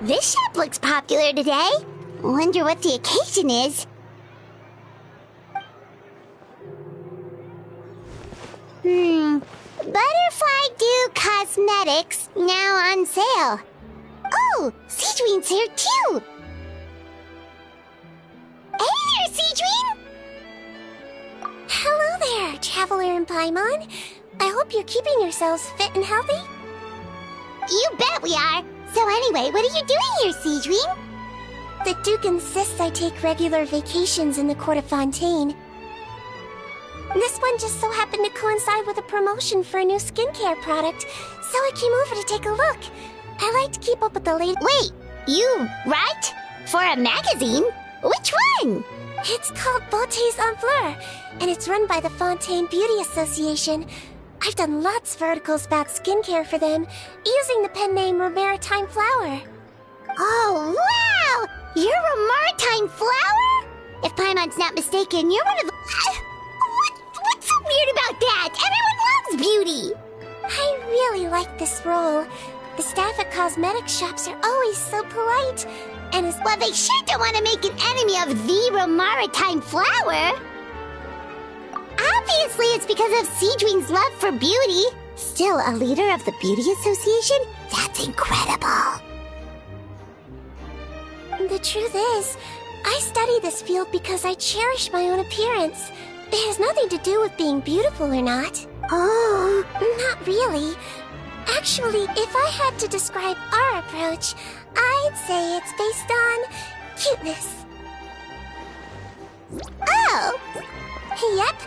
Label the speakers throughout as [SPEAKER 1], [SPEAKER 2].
[SPEAKER 1] This shop looks popular today. Wonder what the occasion is. Butterfly Dew Cosmetics now on sale. Oh, Seedween's here too. Hey there, Seedween!
[SPEAKER 2] Hello there, Traveler and Paimon. I hope you're keeping yourselves fit and healthy.
[SPEAKER 1] You bet we are. So anyway, what are you doing here, Seedween?
[SPEAKER 2] The Duke insists I take regular vacations in the Court of Fontaine. This one just so happened to coincide with a promotion for a new skincare product, so I came over to take a look. I like to keep up with the latest—
[SPEAKER 1] Wait, you write? For a magazine? Which one?
[SPEAKER 2] It's called Beautés en Fleur, and it's run by the Fontaine Beauty Association. I've done lots of articles about skincare for them, using the pen name Maritime Flower.
[SPEAKER 1] Oh, wow! You're a Maritime Flower? If Paimon's not mistaken, you're one of the— What's so weird about that? Everyone loves beauty!
[SPEAKER 2] I really this role. The staff at cosmetic shops are always so polite, and
[SPEAKER 1] Well, they sure don't want to make an enemy of the Romaritime flower. Obviously, it's because of Seedwing's love for beauty. Still, a leader of the Beauty Association? That's incredible.
[SPEAKER 2] The truth is, I study this field because I cherish my own appearance. It has nothing to do with being beautiful or not.
[SPEAKER 1] Oh,
[SPEAKER 2] Not really. Actually, if I had to describe our approach, I'd say it's based on cuteness.
[SPEAKER 1] oh,
[SPEAKER 2] Yep.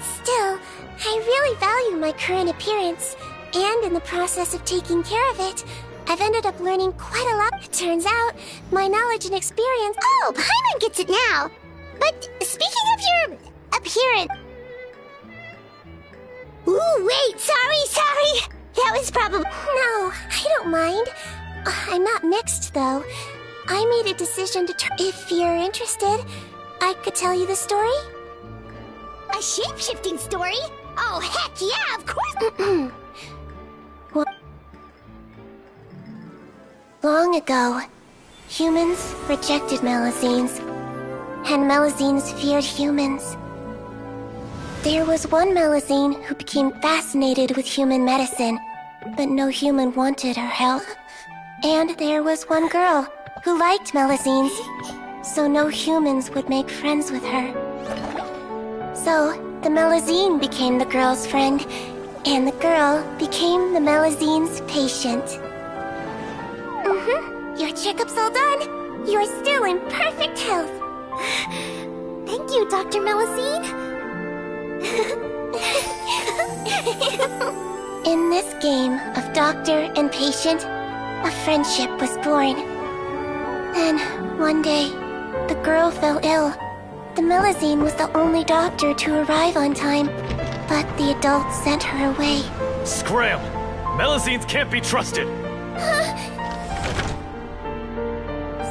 [SPEAKER 2] Still, I really value my current appearance, and in the process of taking care of it, I've ended up learning quite a lot. It turns out, my knowledge and experience...
[SPEAKER 1] oh, Paimon gets it now. But speaking of your appearance... Ooh, wait, sorry. That was probably...
[SPEAKER 2] No, I don't mind. I'm not mixed, though. I made a decision to If you're interested, I could tell you the story.
[SPEAKER 1] A shape-shifting story? Oh, heck yeah, of course!
[SPEAKER 2] Long ago, humans rejected Melazines, and Melazines feared humans. There was one Melazine who became fascinated with human medicine, but no human wanted her help. And there was one girl who liked Melazines, so no humans would make friends with her. So, the Melazine became the girl's friend, and the girl became the Melazine's patient. Your checkup's all done. You're still in perfect health.
[SPEAKER 1] Thank you, Dr. Melazine.
[SPEAKER 2] In this game of doctor and patient, a friendship was born. Then, one day, the girl fell ill. The Melazine was the only doctor to arrive on time, but the adults sent her away.
[SPEAKER 3] Scram! Melazines can't be trusted!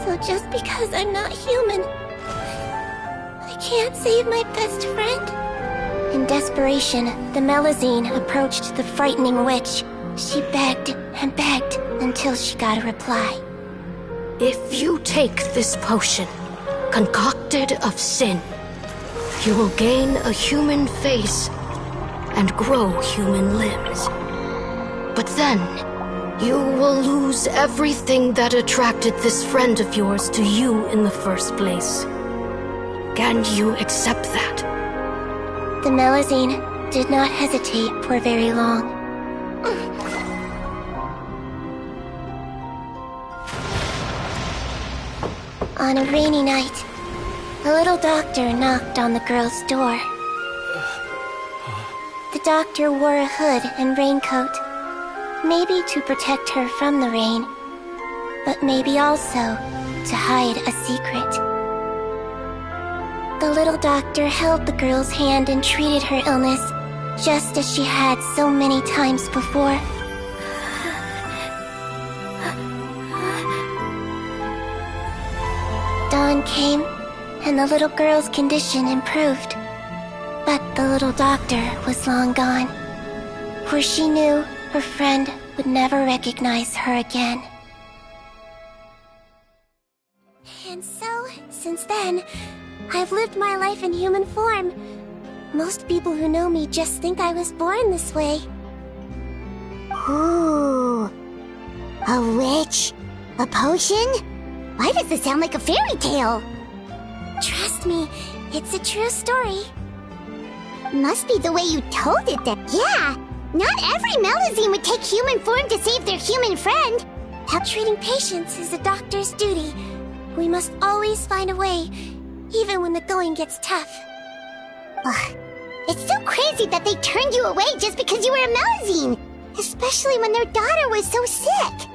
[SPEAKER 2] So just because I'm not human, I can't save my best friend? In desperation, the Melazine approached the frightening witch. She begged and begged until she got a reply.
[SPEAKER 4] If you take this potion, concocted of sin, you will gain a human face and grow human limbs. But then, you will lose everything that attracted this friend of yours to you in the first place. Can you accept that?
[SPEAKER 2] The Melazine did not hesitate for very long. On a rainy night, a little doctor knocked on the girl's door. The doctor wore a hood and raincoat, maybe to protect her from the rain, but maybe also to hide a secret. The little doctor held the girl's hand and treated her illness, just as she had so many times before. Dawn came, and the little girl's condition improved. But the little doctor was long gone, for she knew her friend would never recognize her again. And so, since then, I've lived my life in human form. Most people who know me just think I was born this way.
[SPEAKER 1] Ooh. A witch? A potion? Why does this sound like a fairy tale?
[SPEAKER 2] Trust me, it's a true story.
[SPEAKER 1] Must be the way you told it then. Yeah, not every Melazine would take human form to save their human friend.
[SPEAKER 2] Treating patients is a doctor's duty. We must always find a way, even when the going gets tough.
[SPEAKER 1] Ugh. It's so crazy that they turned you away just because you were a Melazine, especially when their daughter was so sick.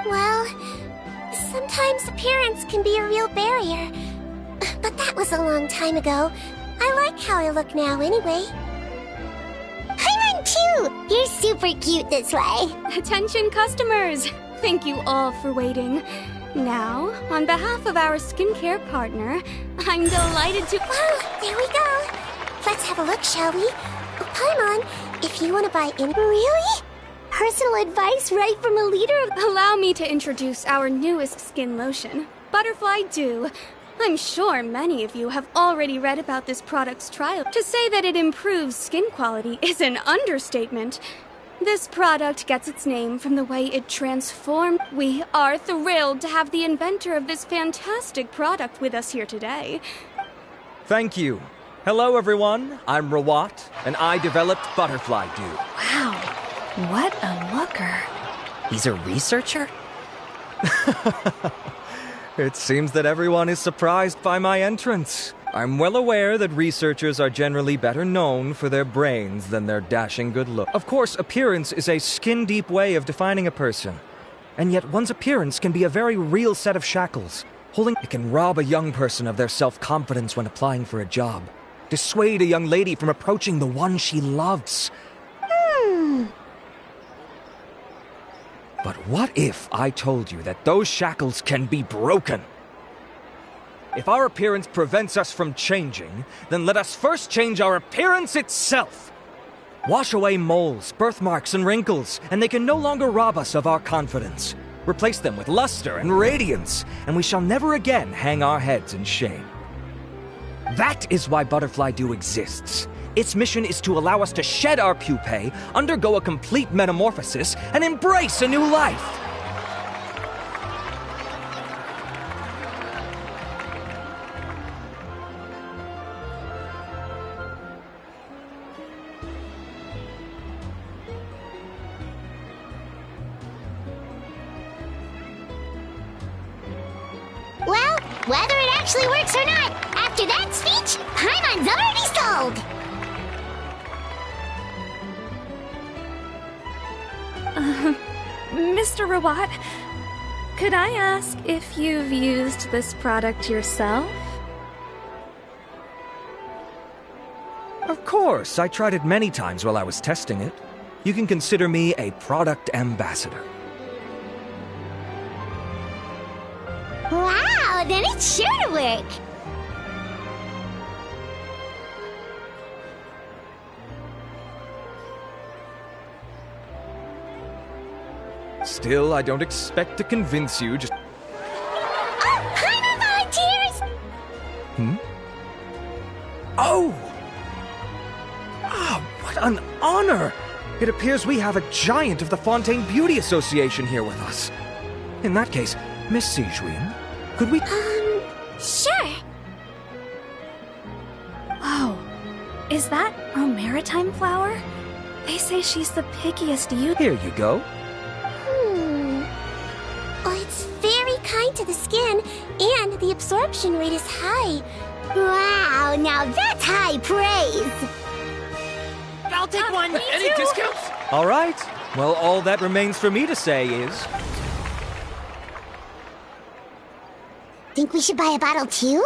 [SPEAKER 2] Well, sometimes appearance can be a real barrier. But that was a long time ago. I like how I look now anyway.
[SPEAKER 1] Paimon too! You're super cute this way.
[SPEAKER 5] Attention customers! Thank you all for waiting. Now, on behalf of our skincare partner, I'm delighted to...
[SPEAKER 2] Oh, there we go. Let's have a look, shall we? Oh, Paimon, if you want to buy in...
[SPEAKER 1] Really?
[SPEAKER 2] personal advice right from a leader of...
[SPEAKER 5] Allow me to introduce our newest skin lotion, Butterfly Dew. I'm sure many of you have already read about this product's trial. To say that it improves skin quality is an understatement. This product gets its name from the way it transformed. We are thrilled to have the inventor of this fantastic product with us here today.
[SPEAKER 6] Thank you. Hello, everyone. I'm Rawat, and I developed Butterfly Dew.
[SPEAKER 7] Wow, what a looker.
[SPEAKER 6] He's a researcher? It seems that everyone is surprised by my entrance. I'm well aware that researchers are generally better known for their brains than their dashing good look. Of course, appearance is a skin-deep way of defining a person. And yet one's appearance can be a very real set of shackles. It can rob a young person of their self-confidence when applying for a job. Dissuade a young lady from approaching the one she loves. But what if I told you that those shackles can be broken? If our appearance prevents us from changing, then let us first change our appearance itself. Wash away moles, birthmarks, and wrinkles, and they can no longer rob us of our confidence. Replace them with luster and radiance, and we shall never again hang our heads in shame. That is why Butterfly Dew exists. Its mission is to allow us to shed our pupae, undergo a complete metamorphosis, and embrace a new life.
[SPEAKER 1] Well, whether it actually works or not, after that speech, Paimon's already sold!
[SPEAKER 7] Mr. Rawat, could I ask if you've used this product yourself?
[SPEAKER 6] Of course, I tried it many times while I was testing it. You can consider me a product ambassador.
[SPEAKER 1] Wow, then it's sure to work!
[SPEAKER 6] Still, I don't expect to convince you just...
[SPEAKER 1] Oh, Paimon volunteers!
[SPEAKER 6] Oh! Ah, what an honor! It appears we have a giant of the Fontaine Beauty Association here with us. In that case, Miss Sijuin, could we...
[SPEAKER 2] Sure.
[SPEAKER 7] Whoa, is that a maritime flower? They say she's the pickiest youth.
[SPEAKER 6] Here you go.
[SPEAKER 2] Well, it's very kind to the skin, and the absorption rate is high.
[SPEAKER 1] Wow, now that's high praise!
[SPEAKER 3] I'll take one. Any discounts?
[SPEAKER 6] All right. Well, all that remains for me to say is...
[SPEAKER 1] Think we should buy a bottle too?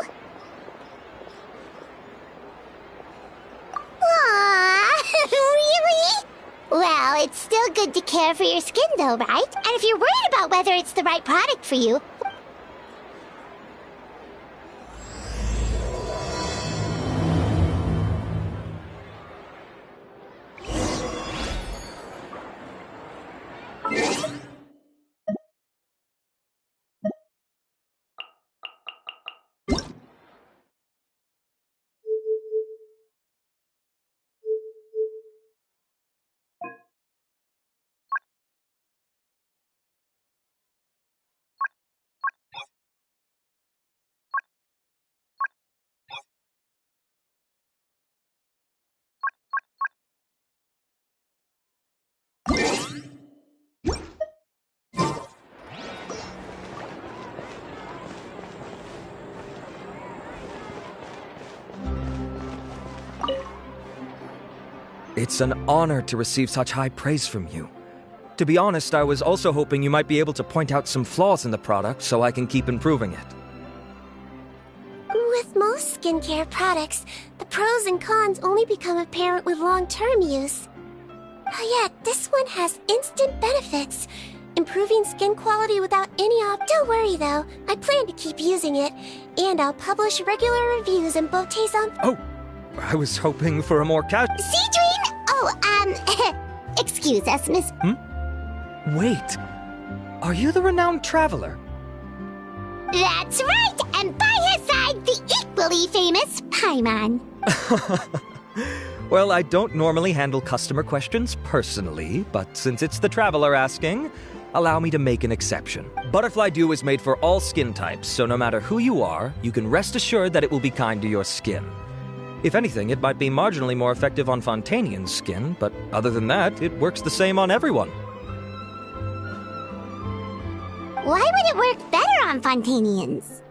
[SPEAKER 1] Aww, really? Well, it's still good to care for your skin though, right? And if you're worried about whether it's the right product for you...
[SPEAKER 6] It's an honor to receive such high praise from you. To be honest, I was also hoping you might be able to point out some flaws in the product so I can keep improving it.
[SPEAKER 2] With most skincare products, the pros and cons only become apparent with long-term use. Yet, this one has instant benefits, improving skin quality without any Don't worry though, I plan to keep using it, and I'll publish regular reviews in Beauté's on...
[SPEAKER 6] Oh, I was hoping for a more casual...
[SPEAKER 1] Cedrine! Oh, excuse us, Miss...
[SPEAKER 6] Wait, are you the renowned traveler?
[SPEAKER 1] That's right, and by his side, the equally famous Paimon.
[SPEAKER 6] Well, I don't normally handle customer questions personally, but since it's the traveler asking, allow me to make an exception. Butterfly Dew is made for all skin types, so no matter who you are, you can rest assured that it will be kind to your skin. If anything, it might be marginally more effective on Fontainian's skin, but other than that, it works the same on everyone.
[SPEAKER 1] Why would it work better on Fontainians?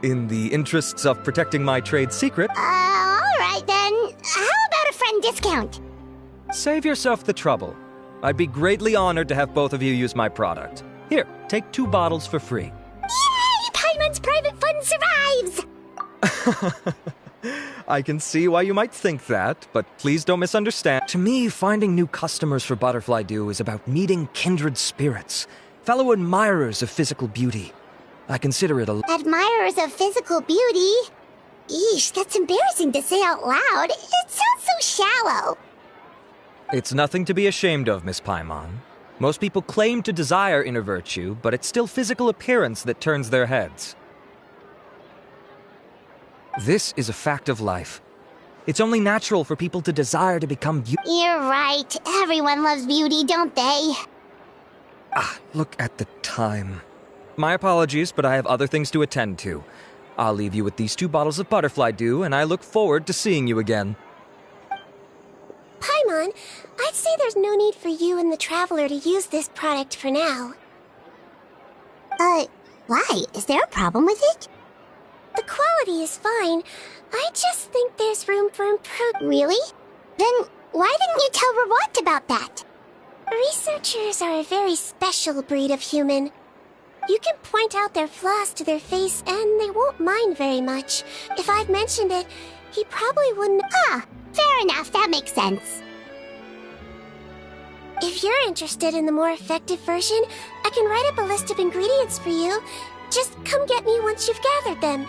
[SPEAKER 6] In the interests of protecting my trade secret,
[SPEAKER 1] Alright then. How about a friend discount?
[SPEAKER 6] save yourself the trouble. I'd be greatly honored to have both of you use my product. Here, take 2 bottles for free.
[SPEAKER 1] Yay! Paimon's private fund survives!
[SPEAKER 6] I can see why you might think that, but please don't misunderstand. To me, finding new customers for Butterfly Dew is about meeting kindred spirits, fellow admirers of physical beauty. I consider it a...
[SPEAKER 1] Admirers of physical beauty? Eesh, that's embarrassing to say out loud. It sounds so shallow.
[SPEAKER 6] It's nothing to be ashamed of, Miss Paimon. Most people claim to desire inner virtue, but it's still physical appearance that turns their heads. This is a fact of life. It's only natural for people to desire to become beautiful.
[SPEAKER 1] You're right. Everyone loves beauty, don't they?
[SPEAKER 6] Look at the time. My apologies, but I have other things to attend to. I'll leave you with these 2 bottles of Butterfly Dew, and I look forward to seeing you again.
[SPEAKER 2] Paimon, I'd say there's no need for you and the Traveler to use this product for now.
[SPEAKER 1] Why? Is there a problem with it?
[SPEAKER 2] The quality is fine. I just think there's room for improvement.
[SPEAKER 1] Really? Then why didn't you tell Rawat about that?
[SPEAKER 2] Researchers are a very special breed of human. You can point out their flaws to their face and they won't mind very much. If I'd mentioned it, he probably wouldn't...
[SPEAKER 1] Fair enough, that makes sense.
[SPEAKER 2] If you're interested in the more effective version, I can write up a list of ingredients for you. Just come get me once you've gathered them.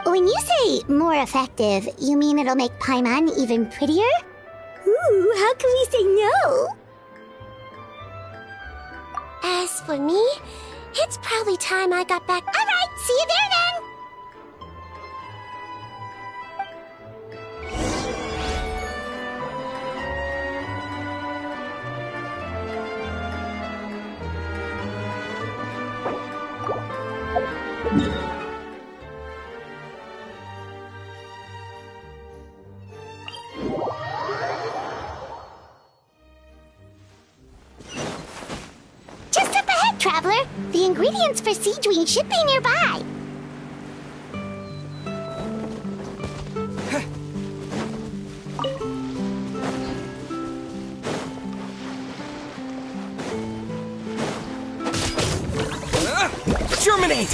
[SPEAKER 1] When you say more effective, you mean it'll make Paimon even prettier? Ooh, how can we say no?
[SPEAKER 2] As for me, it's probably time I got back.
[SPEAKER 1] Alright, see you there then! Just up ahead, Traveler. The ingredients for Siegewing should be nearby.
[SPEAKER 3] Germinate!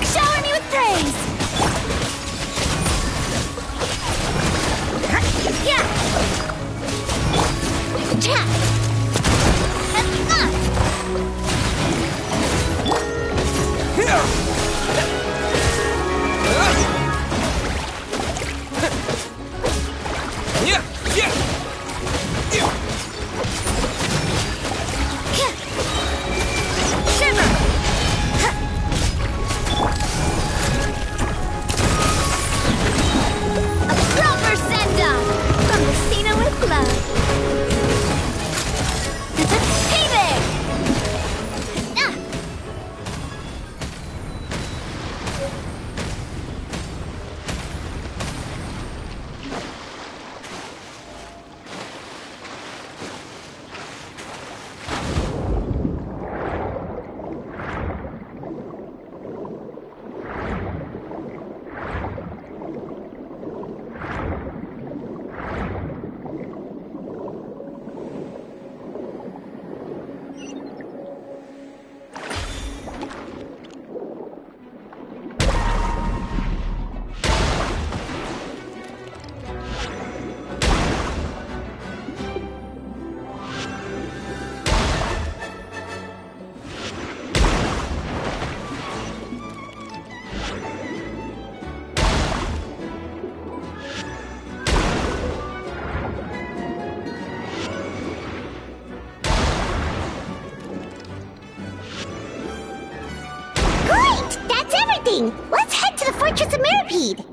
[SPEAKER 1] Shower me with praise! doing? Let's head to the Fortress of Mirapede.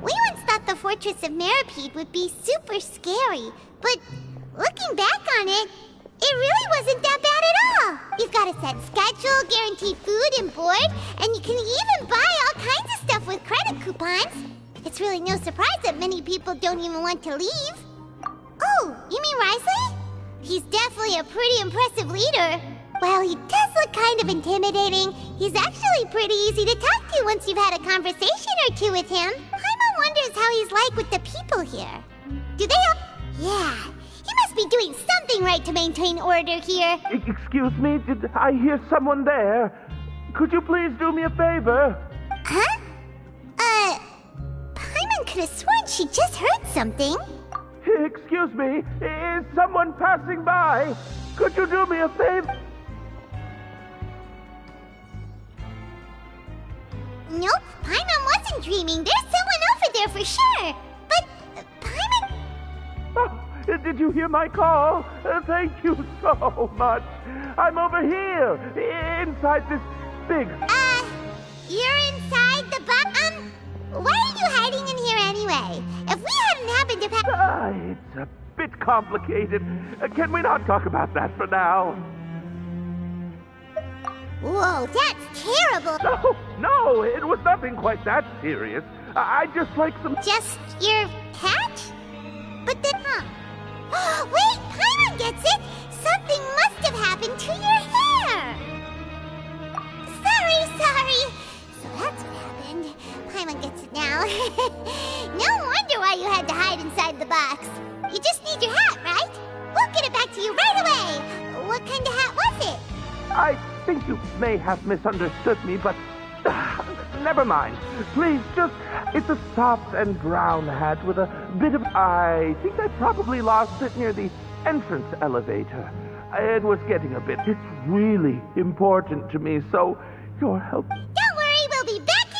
[SPEAKER 1] We once thought the Fortress of Mirapede would be super scary, but looking back on it, it really wasn't that bad at all. You've got a set schedule, guaranteed food and board, and you can even buy all kinds of stuff with credit coupons. It's really no surprise that many people don't even want to leave. Oh, you mean Risley? He's definitely a pretty impressive leader. Well, he does look kind of intimidating. He's actually pretty easy to talk to once you've had a conversation or two with him. Paimon wonders how he's like with the people here. Do they all... Yeah, he must be doing something right to maintain order here.
[SPEAKER 8] Excuse me, did I hear someone there? Could you please do me a favor?
[SPEAKER 1] Huh? Paimon could have sworn she just heard something.
[SPEAKER 8] Excuse me, is someone passing by? Could you do me a favor?
[SPEAKER 1] Nope, Paimon wasn't dreaming. There's someone over there for sure. But, Paimon...
[SPEAKER 8] Oh, did you hear my call? Thank you so much. I'm over here, inside this big...
[SPEAKER 1] You're inside the box? Why are you hiding in here anyway? If we hadn't happened to pass...
[SPEAKER 8] It's a bit complicated. Can we not talk about that for now?
[SPEAKER 1] Whoa, that's terrible.
[SPEAKER 8] No, it was nothing quite that serious. I just like some...
[SPEAKER 1] Just your hat? But then, wait, Paimon gets it! Something must have happened to your hair! Sorry. So that's what happened. Paimon gets it now. No wonder why you had to hide inside the box. You just need your hat, right? We'll get it back to you right away. What kind of hat was it?
[SPEAKER 8] I think you may have misunderstood me, but never mind. Please, it's a soft and brown hat with a bit of... I think I probably lost it near the entrance elevator. It was getting a bit... It's really important to me, so your help...
[SPEAKER 1] Don't worry, we'll be back in...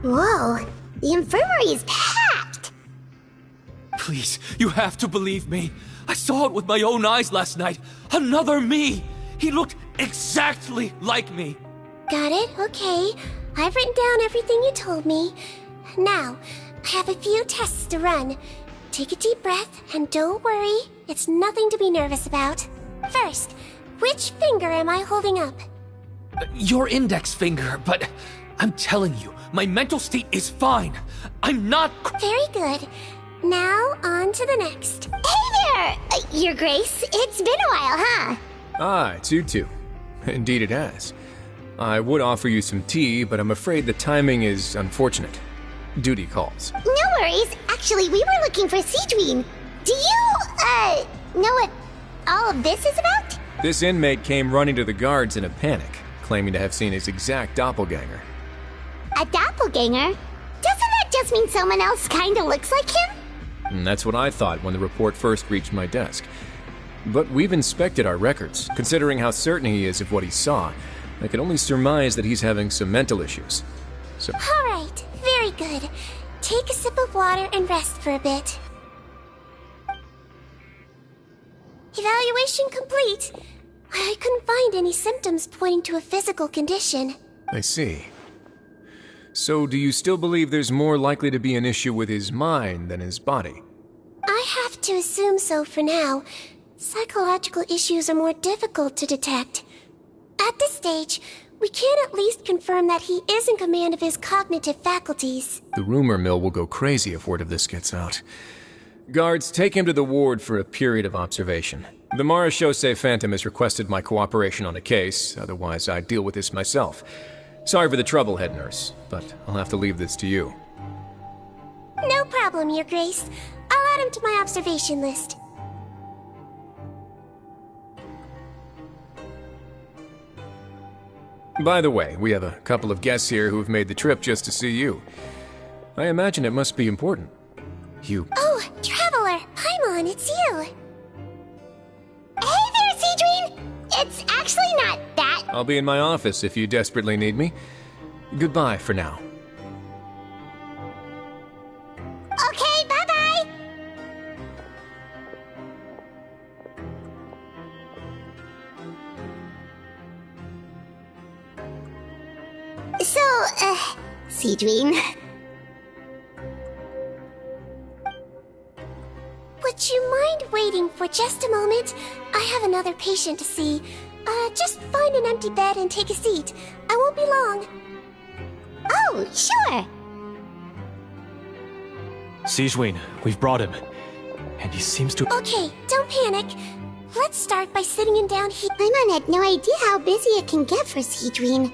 [SPEAKER 1] Whoa, the infirmary is packed!
[SPEAKER 3] Please, you have to believe me. I saw it with my own eyes last night. Another me! He looked exactly like me.
[SPEAKER 2] Got it? Okay. I've written down everything you told me. Now, I have a few tests to run. Take a deep breath, and don't worry. It's nothing to be nervous about. First, which finger am I holding up?
[SPEAKER 3] Your index finger, but I'm telling you, my mental state is fine. I'm not...
[SPEAKER 2] Very good. Now, on to the next.
[SPEAKER 1] Hey there! Your Grace, it's been a while, huh?
[SPEAKER 9] Ah, it's you two. Indeed it has. I would offer you some tea, but I'm afraid the timing is unfortunate. Duty calls.
[SPEAKER 1] No worries. Actually, we were looking for Seadween. Do you, know what all of this is about?
[SPEAKER 9] This inmate came running to the guards in a panic, claiming to have seen his exact doppelganger.
[SPEAKER 1] A doppelganger? Doesn't that just mean someone else kinda looks like him?
[SPEAKER 9] And that's what I thought when the report first reached my desk. But we've inspected our records, considering how certain he is of what he saw. I can only surmise that he's having some mental issues. So,
[SPEAKER 2] Alright, very good. Take a sip of water and rest for a bit. Evaluation complete. I couldn't find any symptoms pointing to a physical condition.
[SPEAKER 9] I see. So, do you still believe there's more likely to be an issue with his mind than his body?
[SPEAKER 2] I have to assume so for now. Psychological issues are more difficult to detect. At this stage, we can at least confirm that he is in command of his cognitive faculties.
[SPEAKER 9] The rumor mill will go crazy if word of this gets out. Guards, take him to the ward for a period of observation. The Misiones Phantom has requested my cooperation on a case, otherwise I'd deal with this myself. Sorry for the trouble, head nurse, but I'll have to leave this to you.
[SPEAKER 2] No problem, Your Grace. I'll add him to my observation list.
[SPEAKER 9] By the way, we have a couple of guests here who have made the trip just to see you. I imagine it must be important.
[SPEAKER 2] Oh, Traveler! Paimon, it's you!
[SPEAKER 1] Hey there, Cedrine! It's actually not that.
[SPEAKER 9] I'll be in my office if you desperately need me. Goodbye for now.
[SPEAKER 1] Okay, bye-bye! So, Cedrine...
[SPEAKER 2] Would you mind waiting for just a moment? I have another patient to see. Just find an empty bed and take a seat. I won't be long.
[SPEAKER 1] Oh, sure!
[SPEAKER 3] Cedrine, we've brought him. And he seems to...
[SPEAKER 2] Okay, don't panic. Let's start by sitting him down here.
[SPEAKER 1] Paimon had no idea how busy it can get for Cedrine.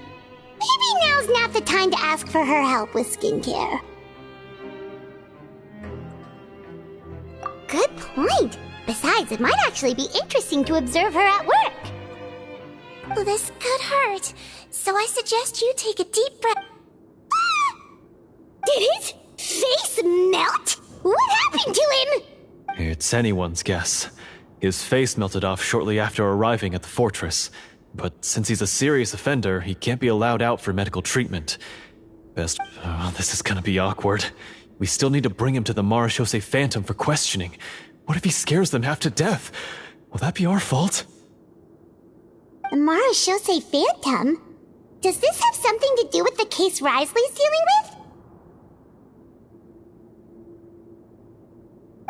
[SPEAKER 1] Maybe now's not the time to ask for her help with skincare. Good point. Besides, it might actually be interesting to observe her at work.
[SPEAKER 2] Well, this could hurt, so I suggest you take a deep breath.
[SPEAKER 1] Did his face melt? What happened to him?
[SPEAKER 3] It's anyone's guess. His face melted off shortly after arriving at the fortress. But since he's a serious offender, he can't be allowed out for medical treatment. Best... this is gonna be awkward. We still need to bring him to the Misiones Phantom for questioning. What if he scares them half to death? Will that be our fault?
[SPEAKER 1] The Misiones Phantom? Does this have something to do with the case Risley's dealing with?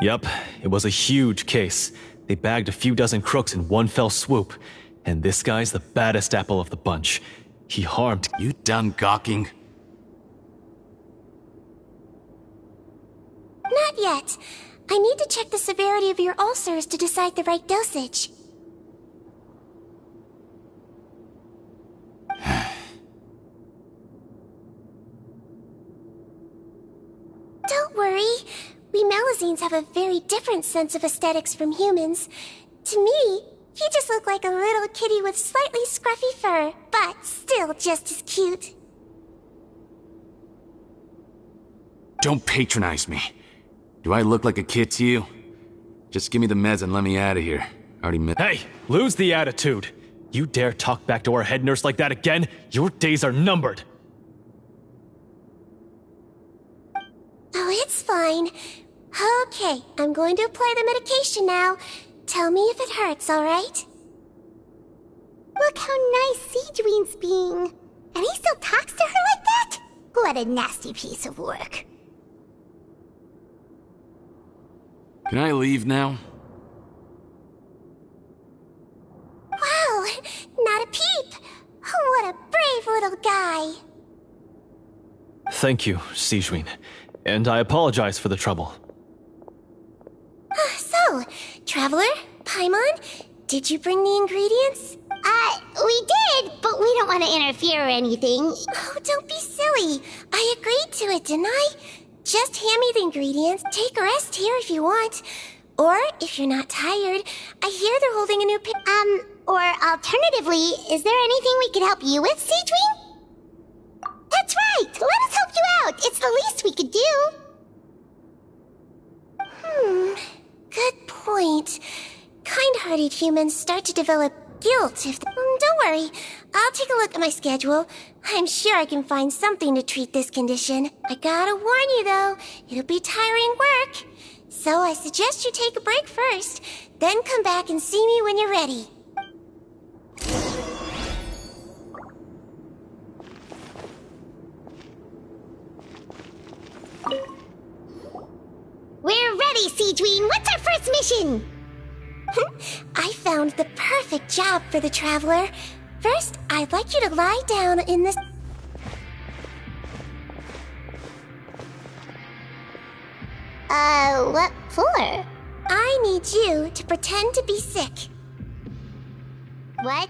[SPEAKER 3] Yup, it was a huge case. They bagged a few dozen crooks in one fell swoop. And this guy's the baddest apple of the bunch. He harmed...
[SPEAKER 10] You done gawking?
[SPEAKER 2] Not yet. I need to check the severity of your ulcers to decide the right dosage. Don't worry. We Melazines have a very different sense of aesthetics from humans. To me, you just look like a little kitty with slightly scruffy fur, but still just as cute.
[SPEAKER 10] Don't patronize me. Do I look like a kid to you? Just give me the meds and let me out of here. Already met.
[SPEAKER 3] Hey, lose the attitude. You dare talk back to our head nurse like that again? Your days are numbered.
[SPEAKER 2] Oh, it's fine. Okay, I'm going to apply the medication now. Tell me if it hurts, alright?
[SPEAKER 1] Look how nice Cedrine's being. And he still talks to her like that? What a nasty piece of work.
[SPEAKER 10] Can I leave now?
[SPEAKER 2] Wow, not a peep. What a brave little guy.
[SPEAKER 3] Thank you, Cedrine. And I apologize for the trouble.
[SPEAKER 2] So, Traveler, Paimon, did you bring the ingredients?
[SPEAKER 1] We did, but we don't want to interfere or anything.
[SPEAKER 2] Oh, don't be silly. I agreed to it, didn't I? Just hand me the ingredients, take a rest here if you want. Or, if you're not tired, I hear they're holding a new
[SPEAKER 1] Or alternatively, is there anything we could help you with, Cedrine? That's right! Let us help you out! It's the least we could do!
[SPEAKER 2] Good point. Kind-hearted humans start to develop guilt if... don't worry. I'll take a look at my schedule. I'm sure I can find something to treat this condition. I gotta warn you, though. It'll be tiring work. So I suggest you take a break first, then come back and see me when you're ready.
[SPEAKER 1] We're ready, Seedween. What's our first mission?
[SPEAKER 2] I found the perfect job for the traveler. First, I'd like you to lie down in this...
[SPEAKER 1] What for?
[SPEAKER 2] I need you to pretend to be sick.
[SPEAKER 1] What?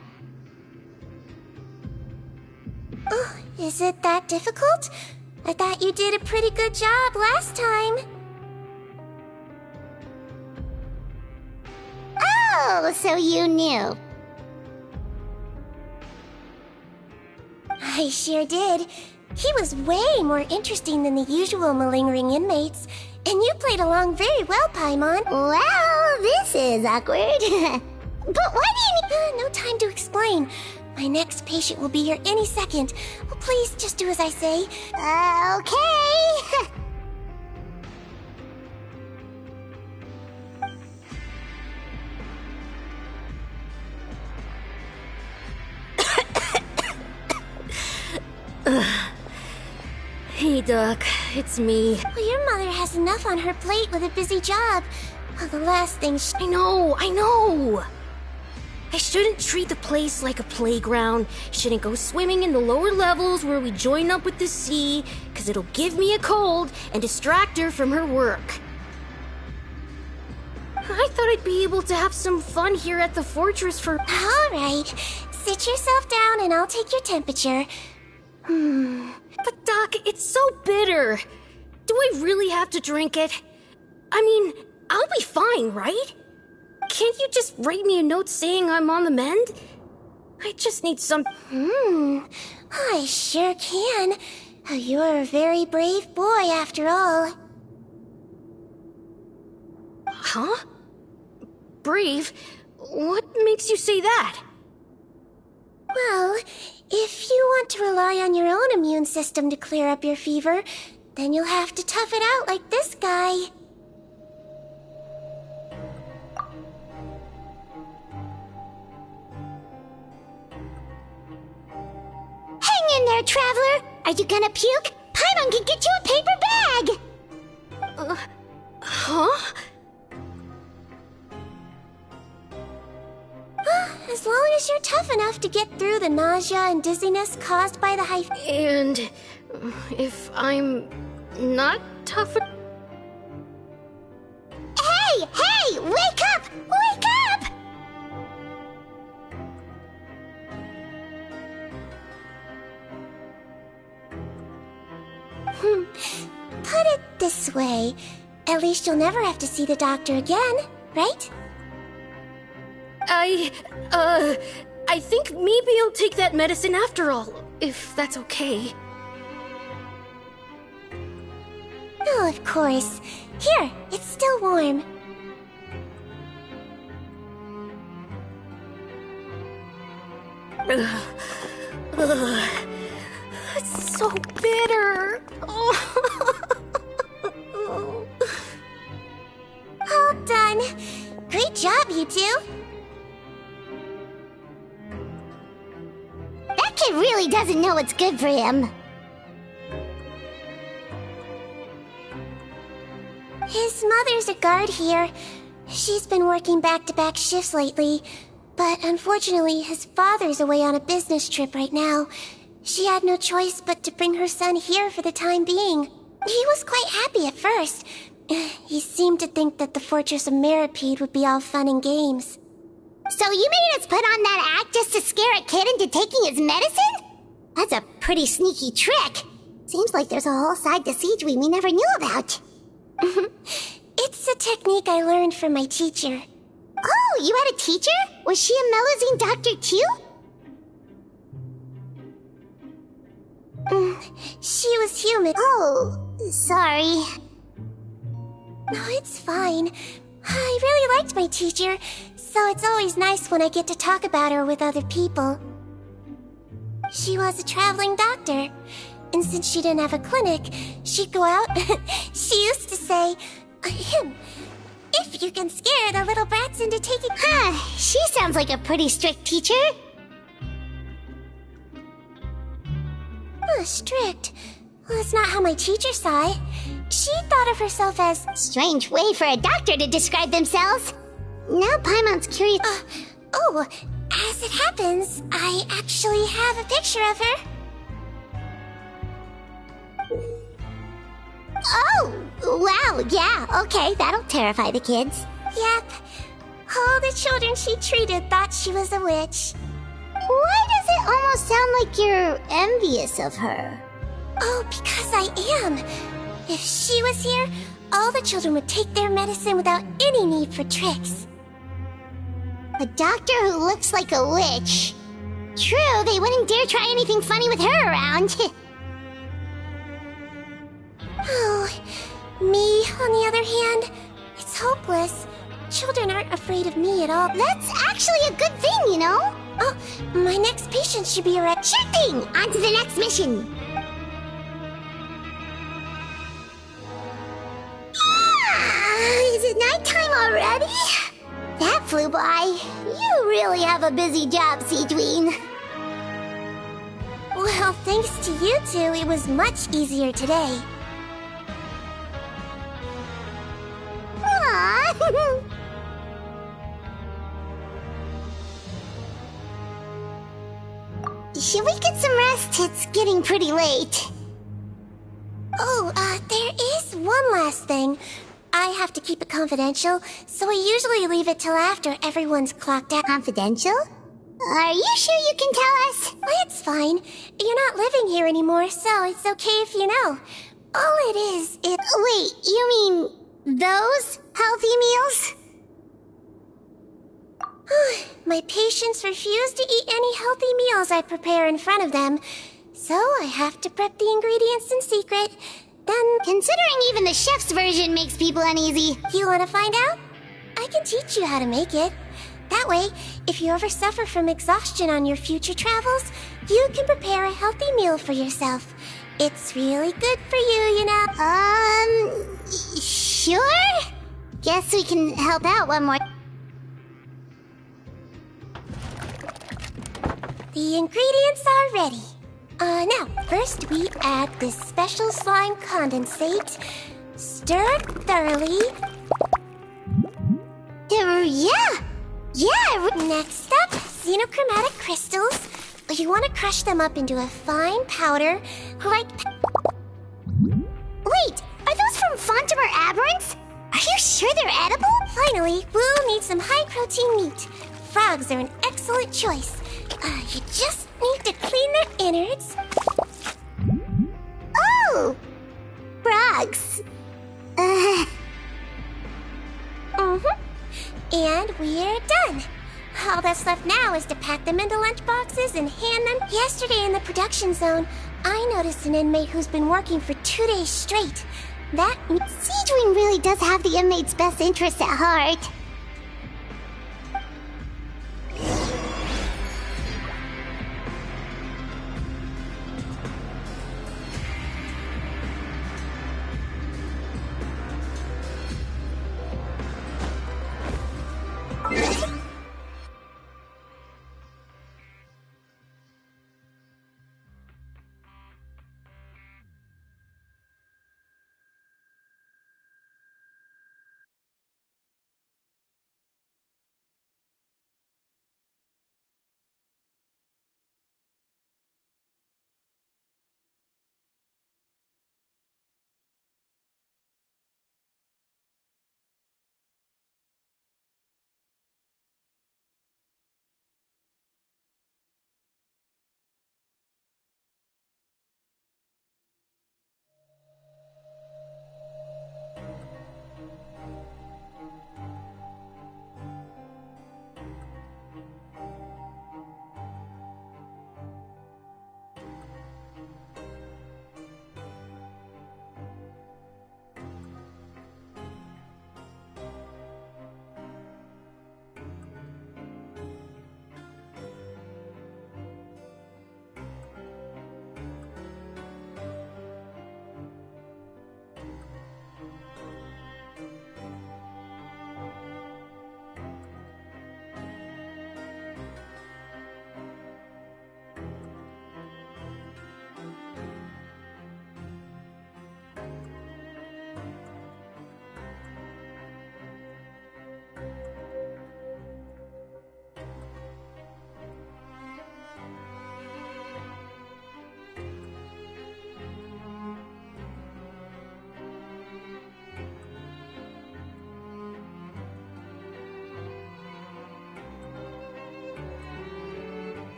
[SPEAKER 2] Oh, is it that difficult? I thought you did a pretty good job last time.
[SPEAKER 1] Oh, so you knew.
[SPEAKER 2] I sure did. He was way more interesting than the usual malingering inmates. And you played along very well, Paimon.
[SPEAKER 1] Well, this is awkward. But why do you need...
[SPEAKER 2] no time to explain. My next patient will be here any second. Oh, please, just do as I say.
[SPEAKER 1] Okay.
[SPEAKER 4] Hey, Doc. It's me.
[SPEAKER 2] Well, your mother has enough on her plate with a busy job. Well, the last thing
[SPEAKER 4] I know! I shouldn't treat the place like a playground. Shouldn't go swimming in the lower levels where we join up with the sea, because it'll give me a cold and distract her from her work. I thought I'd be able to have some fun here at the fortress for...
[SPEAKER 2] All right. Sit yourself down and I'll take your temperature.
[SPEAKER 4] But Doc, it's so bitter. Do I really have to drink it? I mean, I'll be fine, right? Can't you just write me a note saying I'm on the mend? I just need some...
[SPEAKER 2] I sure can. You're a very brave boy, after all.
[SPEAKER 4] Huh? Brave? What makes you say that?
[SPEAKER 2] Well, if you want to rely on your own immune system to clear up your fever, then you'll have to tough it out like this guy.
[SPEAKER 1] Hang in there, traveler. Are you gonna puke? Paimon can get you a paper bag.
[SPEAKER 4] Huh?
[SPEAKER 2] As long as you're tough enough to get through the nausea and dizziness caused by the high...
[SPEAKER 4] And if I'm not tough...
[SPEAKER 1] Hey! Wake up! Wake up!
[SPEAKER 2] Put it this way. At least you'll never have to see the doctor again, right?
[SPEAKER 4] I think maybe I'll take that medicine after all, if that's okay.
[SPEAKER 2] Oh, of course. Here, it's still warm.
[SPEAKER 4] It's so bitter.
[SPEAKER 2] All done. Great job, you two.
[SPEAKER 1] That kid really doesn't know what's good for him.
[SPEAKER 2] His mother's a guard here. She's been working back-to-back shifts lately. But unfortunately, his father's away on a business trip right now. She had no choice but to bring her son here for the time being. He was quite happy at first. He seemed to think that the Fortress of Meripede would be all fun and games.
[SPEAKER 1] So you made us put on that act just to scare a kid into taking his medicine? That's a pretty sneaky trick. Seems like there's a whole side to Siegeween we never knew about.
[SPEAKER 2] It's a technique I learned from my teacher.
[SPEAKER 1] Oh, you had a teacher? Was she a Melazine doctor too?
[SPEAKER 2] She was human.
[SPEAKER 1] Oh, sorry.
[SPEAKER 2] No, it's fine. I really liked my teacher, so it's always nice when I get to talk about her with other people. She was a traveling doctor, and since she didn't have a clinic, she'd go out. She used to say, if you can scare the little brats into taking...
[SPEAKER 1] She sounds like a pretty strict teacher.
[SPEAKER 2] Strict? Well, that's not how my teacher saw it. She thought of herself as...
[SPEAKER 1] Strange way for a doctor to describe themselves. Now Paimon's curious.
[SPEAKER 2] As it happens, I actually have a picture of her.
[SPEAKER 1] Oh, wow, yeah, okay, that'll terrify the kids.
[SPEAKER 2] Yep. All the children she treated thought she was a witch.
[SPEAKER 1] Why does it almost sound like you're envious of her?
[SPEAKER 2] Oh, because I am. If she was here, all the children would take their medicine without any need for tricks.
[SPEAKER 1] A doctor who looks like a witch. True, they wouldn't dare try anything funny with her around.
[SPEAKER 2] Oh, me, on the other hand, it's hopeless. Children aren't afraid of me at all.
[SPEAKER 1] That's actually a good thing, you know?
[SPEAKER 2] Oh, my next patient should be around.
[SPEAKER 1] Sure thing! On to the next mission! Is it nighttime already? That flew by. You really have a busy job, Seedween.
[SPEAKER 2] Well, thanks to you two, it was much easier today.
[SPEAKER 1] Aww. Should we get some rest? It's getting pretty late.
[SPEAKER 2] Oh, there is one last thing. I have to keep it confidential, so I usually leave it till after everyone's clocked out.
[SPEAKER 1] Confidential? Are you sure you can tell us?
[SPEAKER 2] Well, it's fine. You're not living here anymore, so it's okay if you know. All it is,
[SPEAKER 1] Wait, you mean those healthy meals?
[SPEAKER 2] My patients refuse to eat any healthy meals I prepare in front of them, so I have to prep the ingredients in secret. Then,
[SPEAKER 1] Considering even the chef's version makes people uneasy.
[SPEAKER 2] you want to find out? I can teach you how to make it. That way, if you ever suffer from exhaustion on your future travels, you can prepare a healthy meal for yourself. It's really good for you, you know.
[SPEAKER 1] Sure? Guess we can help out one more.
[SPEAKER 2] The ingredients are ready. Now, first we add this special slime condensate. Stir it thoroughly.
[SPEAKER 1] Yeah.
[SPEAKER 2] Next up, xenochromatic crystals. You want to crush them up into a fine powder, like...
[SPEAKER 1] Wait, are those from Fontimer Aberrants? Are you sure they're edible?
[SPEAKER 2] Finally, we'll need some high-protein meat. Frogs are an excellent choice. You just need to clean their innards.
[SPEAKER 1] Oh! Frogs.
[SPEAKER 2] And we're done. All that's left now is to pack them into lunch boxes and hand them. Yesterday in the production zone, I noticed an inmate who's been working for 2 days straight.
[SPEAKER 1] Seedwing really does have the inmate's best interests at heart.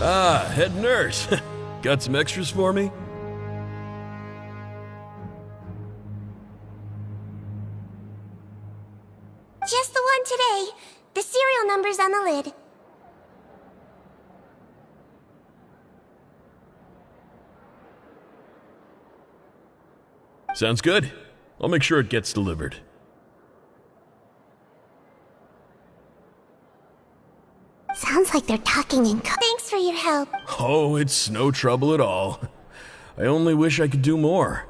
[SPEAKER 11] Ah, head nurse. Got some extras for me?
[SPEAKER 2] Just the one today. The serial number's on the lid.
[SPEAKER 11] Sounds good. I'll make sure it gets delivered.
[SPEAKER 2] Sounds like they're talking in code. Thanks for your help.
[SPEAKER 11] Oh, it's no trouble at all. I only wish I could do more.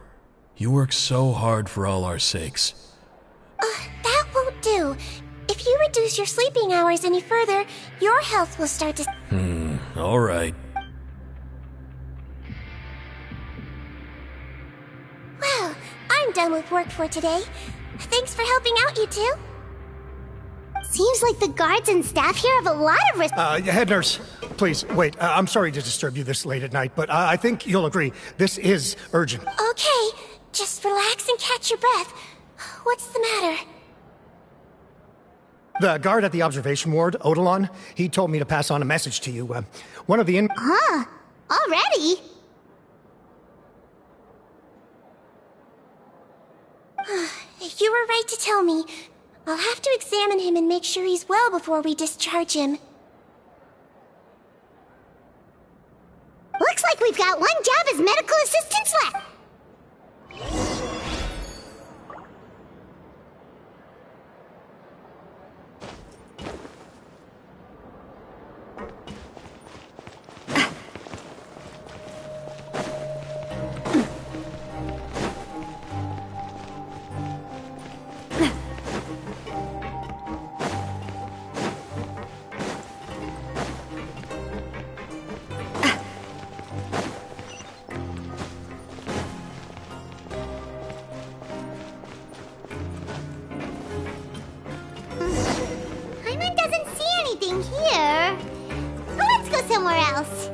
[SPEAKER 11] You work so hard for all our sakes.
[SPEAKER 2] That won't do. If you reduce your sleeping hours any further, your health will start to...
[SPEAKER 11] All right.
[SPEAKER 2] Well, I'm done with work for today. Thanks for helping out, you two.
[SPEAKER 1] Seems like the guards and staff here have a lot of
[SPEAKER 12] Head nurse, please, wait. I'm sorry to disturb you this late at night, but I think you'll agree, this is urgent.
[SPEAKER 2] Okay, just relax and catch your breath. What's the matter?
[SPEAKER 12] The guard at the observation ward, Odilon, he told me to pass on a message to you. One of the
[SPEAKER 1] Huh? Already?
[SPEAKER 2] You were right to tell me. I'll have to examine him and make sure he's well before we discharge him.
[SPEAKER 1] Looks like we've got one job as medical assistants left. Here. Let's go somewhere else.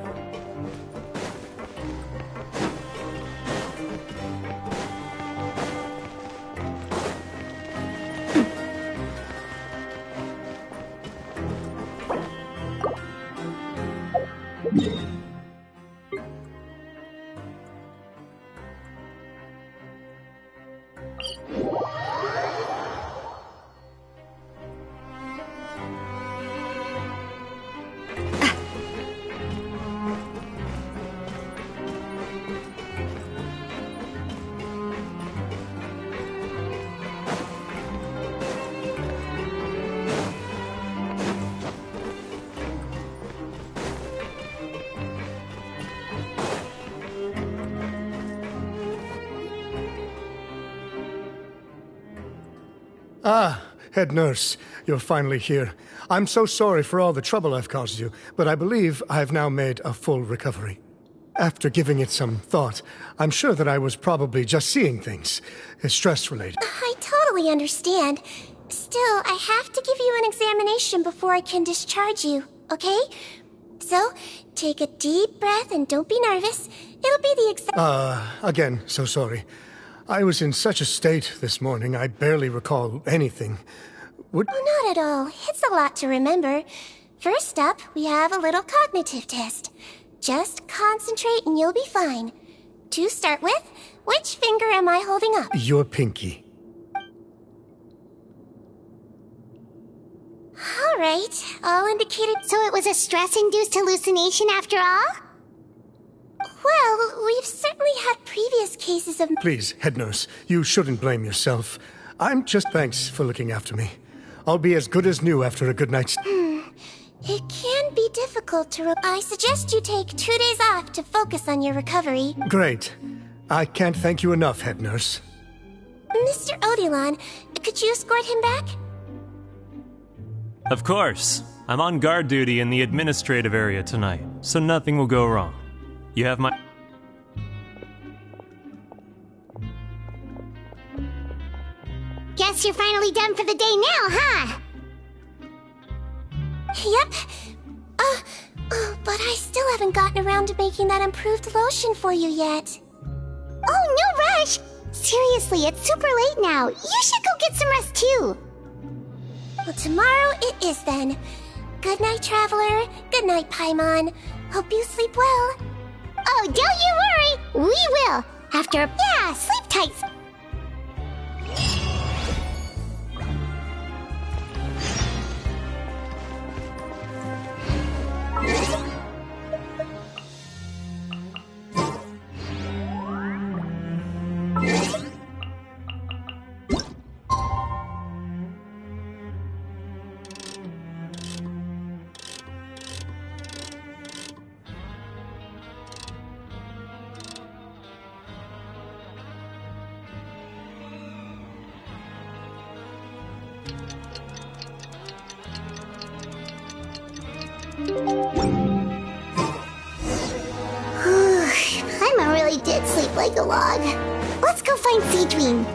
[SPEAKER 12] Ah, head nurse, you're finally here. I'm so sorry for all the trouble I've caused you, but I believe I've now made a full recovery. After giving it some thought, I'm sure that I was probably just seeing things. It's stress-related.
[SPEAKER 2] I totally understand. Still, I have to give you an examination before I can discharge you, okay? So, take a deep breath and don't be nervous. It'll be the
[SPEAKER 12] Again, so sorry. I was in such a state this morning, I barely recall anything.
[SPEAKER 2] Oh, not at all. It's a lot to remember. First up, we have a little cognitive test. Just concentrate and you'll be fine. To start with, which finger am I holding up?
[SPEAKER 12] Your pinky.
[SPEAKER 2] All right, all indicated.
[SPEAKER 1] So it was a stress-induced hallucination after all?
[SPEAKER 2] Well, we've certainly had previous cases of...
[SPEAKER 12] Please, head nurse, you shouldn't blame yourself. I'm just... Thanks for looking after me. I'll be as good as new after a good night's...
[SPEAKER 2] It can be difficult to... I suggest you take 2 days off to focus on your recovery.
[SPEAKER 12] Great. I can't thank you enough, head nurse.
[SPEAKER 2] Mr. Odilon, could you escort him back?
[SPEAKER 13] Of course. I'm on guard duty in the administrative area tonight, so nothing will go wrong. You have my...
[SPEAKER 1] Guess you're finally done for the day now, huh?
[SPEAKER 2] Yep. But I still haven't gotten around to making that improved lotion for you yet.
[SPEAKER 1] Oh, no rush! Seriously, it's super late now. You should go get some rest too.
[SPEAKER 2] Well, tomorrow it is then. Good night, Traveler. Good night, Paimon. Hope you sleep well.
[SPEAKER 1] Oh, don't you worry! We will! After... Yeah, sleep tight! Paimon really did sleep like a log. Let's go find Seedream.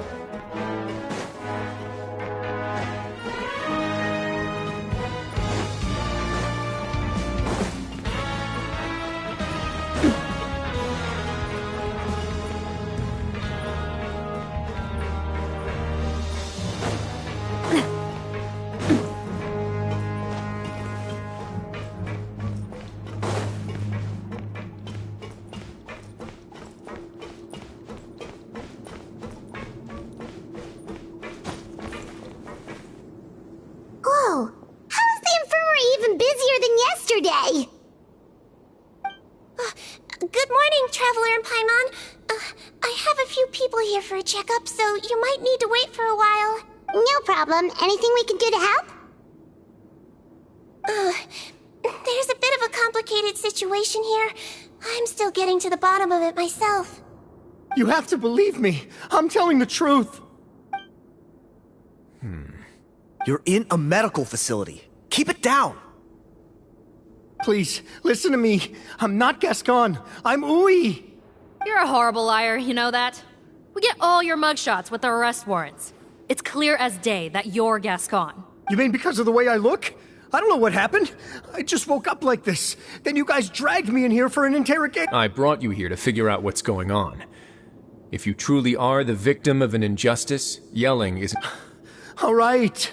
[SPEAKER 1] Whoa! How is the infirmary even busier than yesterday?
[SPEAKER 2] Good morning, Traveler and Paimon. I have a few people here for a checkup, so you might need to wait for a while.
[SPEAKER 1] No problem. Anything we can do to help?
[SPEAKER 2] There's a bit of a complicated situation here. I'm still getting to the bottom of it myself.
[SPEAKER 12] You have to believe me. I'm telling the truth.
[SPEAKER 14] You're in a medical facility. Keep it down.
[SPEAKER 12] Please, listen to me. I'm not Gascon. I'm Uwe.
[SPEAKER 15] You're a horrible liar, you know that? We get all your mugshots with the arrest warrants. It's clear as day that you're Gascon.
[SPEAKER 12] You mean because of the way I look? I don't know what happened. I just woke up like this. Then you guys dragged me in here for an interrogation.
[SPEAKER 9] I brought you here to figure out what's going on. If you truly are the victim of an injustice, yelling isn't...
[SPEAKER 12] All right.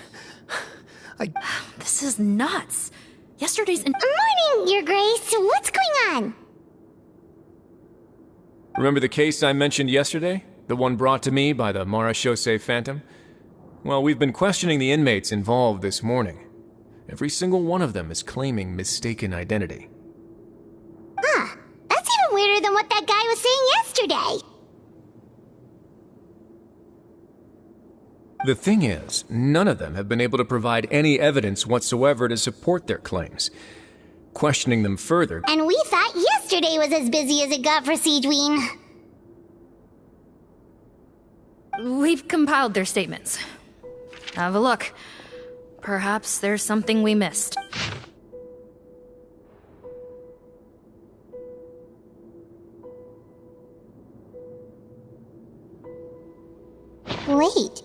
[SPEAKER 15] This is nuts. Yesterday's...
[SPEAKER 1] Morning, Your Grace. What's going on?
[SPEAKER 9] Remember the case I mentioned yesterday? The one brought to me by the Marechaussee Phantom? Well, we've been questioning the inmates involved this morning. Every single one of them is claiming mistaken identity.
[SPEAKER 1] Huh. That's even weirder than what that guy was saying yesterday.
[SPEAKER 9] The thing is, none of them have been able to provide any evidence whatsoever to support their claims. Questioning them further...
[SPEAKER 1] And we thought yesterday was as busy as it got for Seedween.
[SPEAKER 15] We've compiled their statements. Have a look. Perhaps there's something we missed.
[SPEAKER 1] Wait.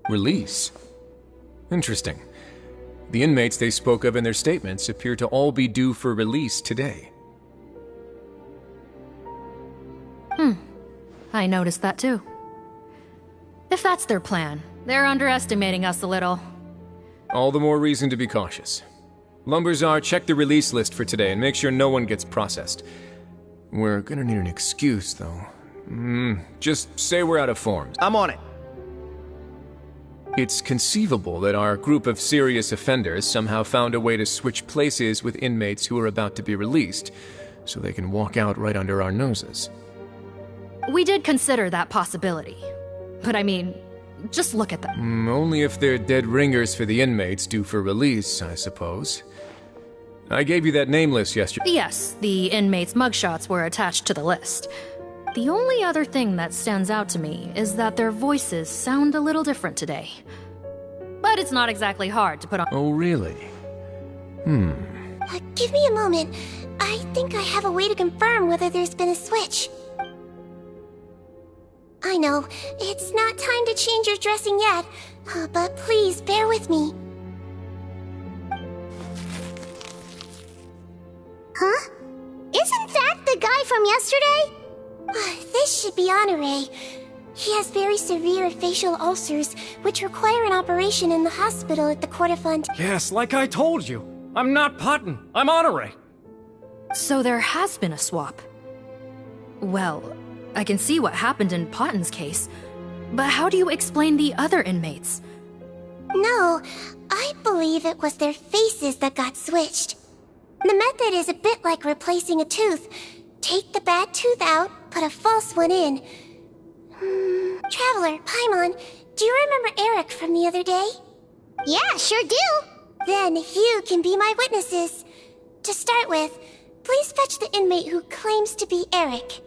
[SPEAKER 9] Release? Interesting. The inmates they spoke of in their statements appear to all be due for release today.
[SPEAKER 15] I noticed that too. If that's their plan, they're underestimating us a little.
[SPEAKER 9] All the more reason to be cautious. Lumberzar, check the release list for today and make sure no one gets processed. We're gonna need an excuse, though. Just say we're out of forms.
[SPEAKER 14] I'm on it.
[SPEAKER 9] It's conceivable that our group of serious offenders somehow found a way to switch places with inmates who are about to be released, so they can walk out right under our noses.
[SPEAKER 15] We did consider that possibility. But I mean, just look at them.
[SPEAKER 9] Only if they're dead ringers for the inmates due for release, I suppose. I gave you that name list yesterday.
[SPEAKER 15] Yes, the inmates' mugshots were attached to the list. The only other thing that stands out to me is that their voices sound a little different today. But it's not exactly hard to put on.
[SPEAKER 9] Oh, really?
[SPEAKER 2] Give me a moment. I think I have a way to confirm whether there's been a switch. I know, it's not time to change your dressing yet, but please bear with me.
[SPEAKER 1] Huh? Isn't that the guy from yesterday?
[SPEAKER 2] This should be Honore. He has very severe facial ulcers, which require an operation in the hospital at the Court of Fontaine.
[SPEAKER 6] Yes, like I told you. I'm not Putton. I'm Honore.
[SPEAKER 15] So there has been a swap. Well, I can see what happened in Potton's case, but how do you explain the other inmates?
[SPEAKER 2] No, I believe it was their faces that got switched. The method is a bit like replacing a tooth. Take the bad tooth out, put a false one in. Traveler, Paimon, do you remember Eric from the other day?
[SPEAKER 1] Yeah, sure do.
[SPEAKER 2] Then you can be my witnesses. To start with, please fetch the inmate who claims to be Eric.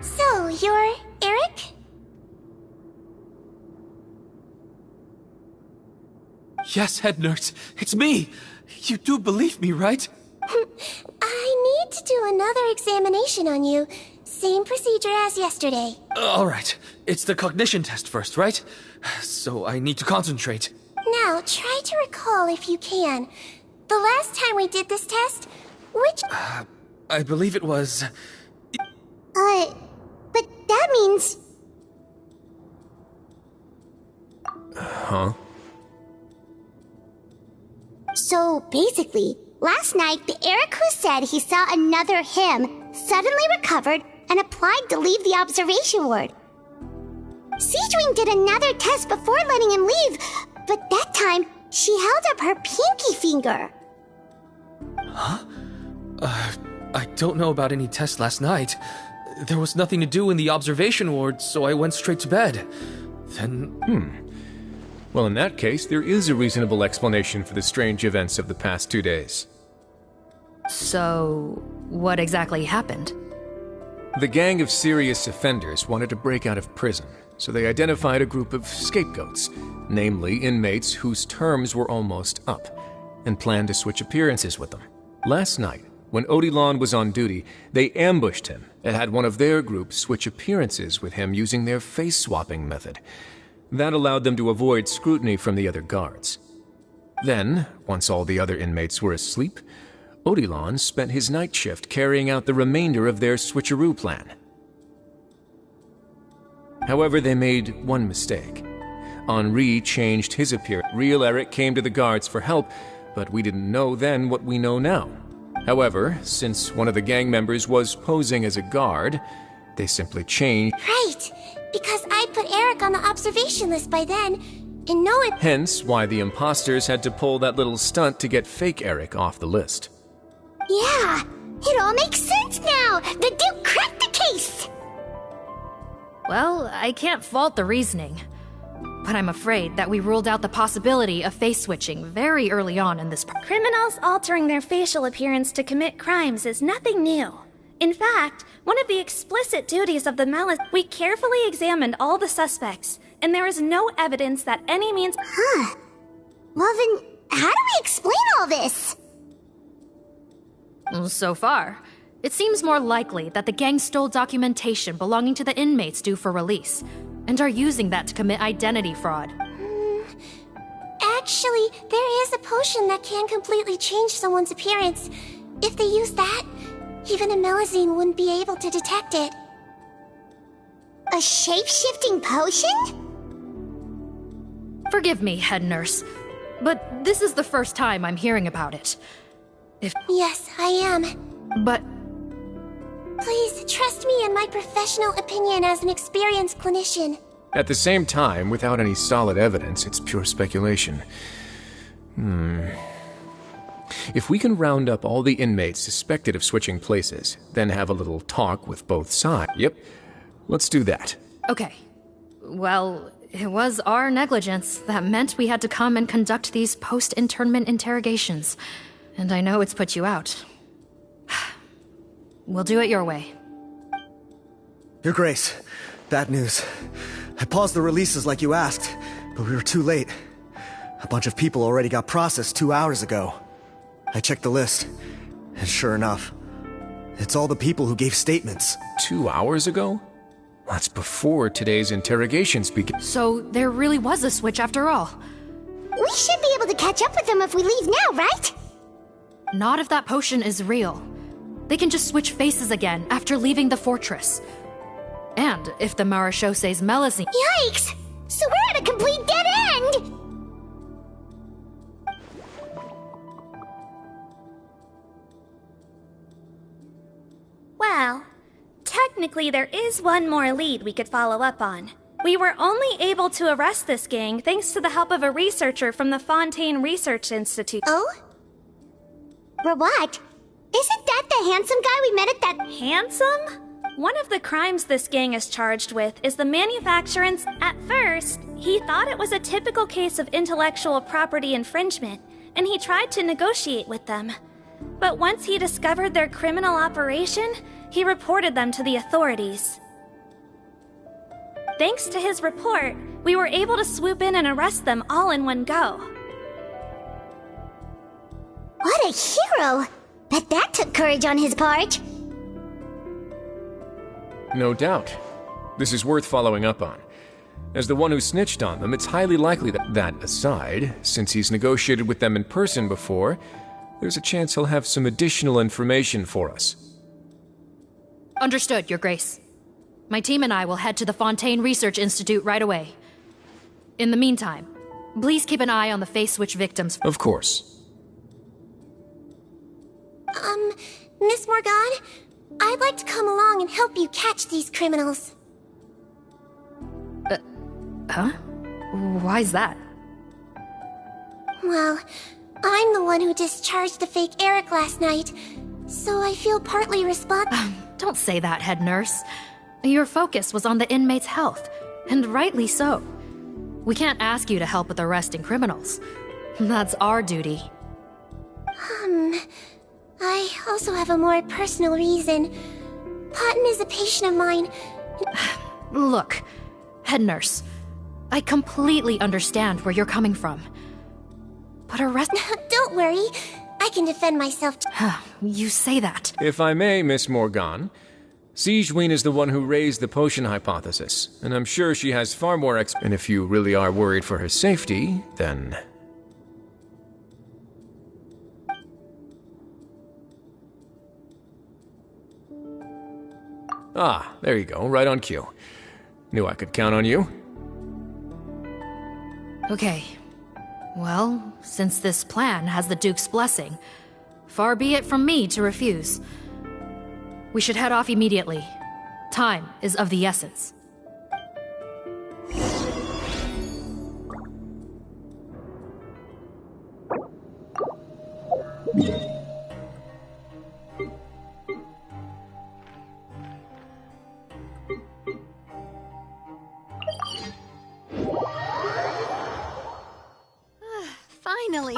[SPEAKER 2] So, you're Eric?
[SPEAKER 16] Yes, head nurse. It's me. You do believe me, right?
[SPEAKER 2] I need to do another examination on you. Same procedure as yesterday.
[SPEAKER 16] All right. It's the cognition test first, right? So I need to concentrate.
[SPEAKER 2] Now, try to recall if you can. The last time we did this test, which...
[SPEAKER 16] I believe it was...
[SPEAKER 1] But that means...
[SPEAKER 9] Huh?
[SPEAKER 1] So, basically, last night, the Eric who said he saw another him suddenly recovered and applied to leave the observation ward. Seadwing did another test before letting him leave, but that time, she held up her pinky finger.
[SPEAKER 16] Huh? I don't know about any test last night. There was nothing to do in the observation ward, so I went straight to bed. Then...
[SPEAKER 9] Well, in that case, there is a reasonable explanation for the strange events of the past 2 days.
[SPEAKER 15] So, what exactly happened?
[SPEAKER 9] The gang of serious offenders wanted to break out of prison, so they identified a group of scapegoats, namely inmates whose terms were almost up, and planned to switch appearances with them. Last night, when Odilon was on duty, they ambushed him and had one of their group switch appearances with him using their face-swapping method. That allowed them to avoid scrutiny from the other guards. Then, once all the other inmates were asleep, Odilon spent his night shift carrying out the remainder of their switcheroo plan. However, they made one mistake. Henri changed his appearance. Real Eric came to the guards for help, but we didn't know then what we know now. However, since one of the gang members was posing as a guard, they simply changed.
[SPEAKER 2] Right, because I'd put Eric on the observation list by then. and know it.
[SPEAKER 9] Hence why the imposters had to pull that little stunt to get fake Eric off the list.
[SPEAKER 1] Yeah, it all makes sense now. The Duke cracked the case.
[SPEAKER 15] Well, I can't fault the reasoning. But I'm afraid that we ruled out the possibility of face switching very early on in this.
[SPEAKER 7] Criminals altering their facial appearance to commit crimes is nothing new. In fact, one of the explicit duties of the we carefully examined all the suspects, and there is no evidence that any means.
[SPEAKER 1] Huh. Well then, how do we explain all this?
[SPEAKER 15] So far, it seems more likely that the gang stole documentation belonging to the inmates due for release, and are using that to commit identity fraud.
[SPEAKER 2] Actually, there is a potion that can completely change someone's appearance. If they use that, even a Melusine wouldn't be able to detect it.
[SPEAKER 1] A shape-shifting potion?
[SPEAKER 15] Forgive me, head nurse, but this is the first time I'm hearing about it.
[SPEAKER 2] Yes, I am.
[SPEAKER 15] But...
[SPEAKER 2] Please, trust me in my professional opinion as an experienced clinician.
[SPEAKER 9] At the same time, without any solid evidence, it's pure speculation. If we can round up all the inmates suspected of switching places, then have a little talk with both sides. Yep, let's do that.
[SPEAKER 15] Okay. Well, it was our negligence that meant we had to come and conduct these post-internment interrogations. And I know it's put you out. We'll do it your way.
[SPEAKER 14] Your Grace, bad news. I paused the releases like you asked, but we were too late. A bunch of people already got processed 2 hours ago. I checked the list, and sure enough, it's all the people who gave statements.
[SPEAKER 9] 2 hours ago? That's before today's interrogations began.
[SPEAKER 15] So there really was a switch after all.
[SPEAKER 1] We should be able to catch up with them if we leave now, right?
[SPEAKER 15] Not if that potion is real. They can just switch faces again after leaving the fortress. And if the Maréchaussée's Melusine...
[SPEAKER 1] Yikes! So we're at a complete dead end!
[SPEAKER 7] Well, technically there is one more lead we could follow up on. We were only able to arrest this gang thanks to the help of a researcher from the Fontaine Research Institute.
[SPEAKER 1] Oh? What? Isn't that the handsome guy we met at that...
[SPEAKER 7] Handsome? One of the crimes this gang is charged with is the manufacture and... At first, he thought it was a typical case of intellectual property infringement, and he tried to negotiate with them. But once he discovered their criminal operation, he reported them to the authorities. Thanks to his report, we were able to swoop in and arrest them all in one go.
[SPEAKER 1] What a hero! Bet that took courage on his part.
[SPEAKER 9] No doubt. This is worth following up on. As the one who snitched on them, it's highly likely that aside, since he's negotiated with them in person before, there's a chance he'll have some additional information for us.
[SPEAKER 15] Understood, Your Grace. My team and I will head to the Fontaine Research Institute right away. In the meantime, please keep an eye on the face switch victims.
[SPEAKER 9] Of course.
[SPEAKER 2] Miss Morgan, I'd like to come along and help you catch these criminals.
[SPEAKER 15] Huh? Why's that?
[SPEAKER 2] Well, I'm the one who discharged the fake Eric last night, so I feel partly responsible.
[SPEAKER 15] Don't say that, head nurse. Your focus was on the inmates' health, and rightly so. We can't ask you to help with arresting criminals. That's our duty.
[SPEAKER 2] I also have a more personal reason. Cotton is a patient of mine.
[SPEAKER 15] Look, head nurse, I completely understand where you're coming from. But
[SPEAKER 2] Don't worry, I can defend myself.
[SPEAKER 15] You say that.
[SPEAKER 9] If I may, Miss Morgan, Sigewinne is the one who raised the potion hypothesis, and I'm sure she has far more And if you really are worried for her safety, then... Ah, there you go, right on cue. Knew I could count on you.
[SPEAKER 15] Okay. Well, since this plan has the Duke's blessing, far be it from me to refuse. We should head off immediately. Time is of the essence.
[SPEAKER 5] Finally!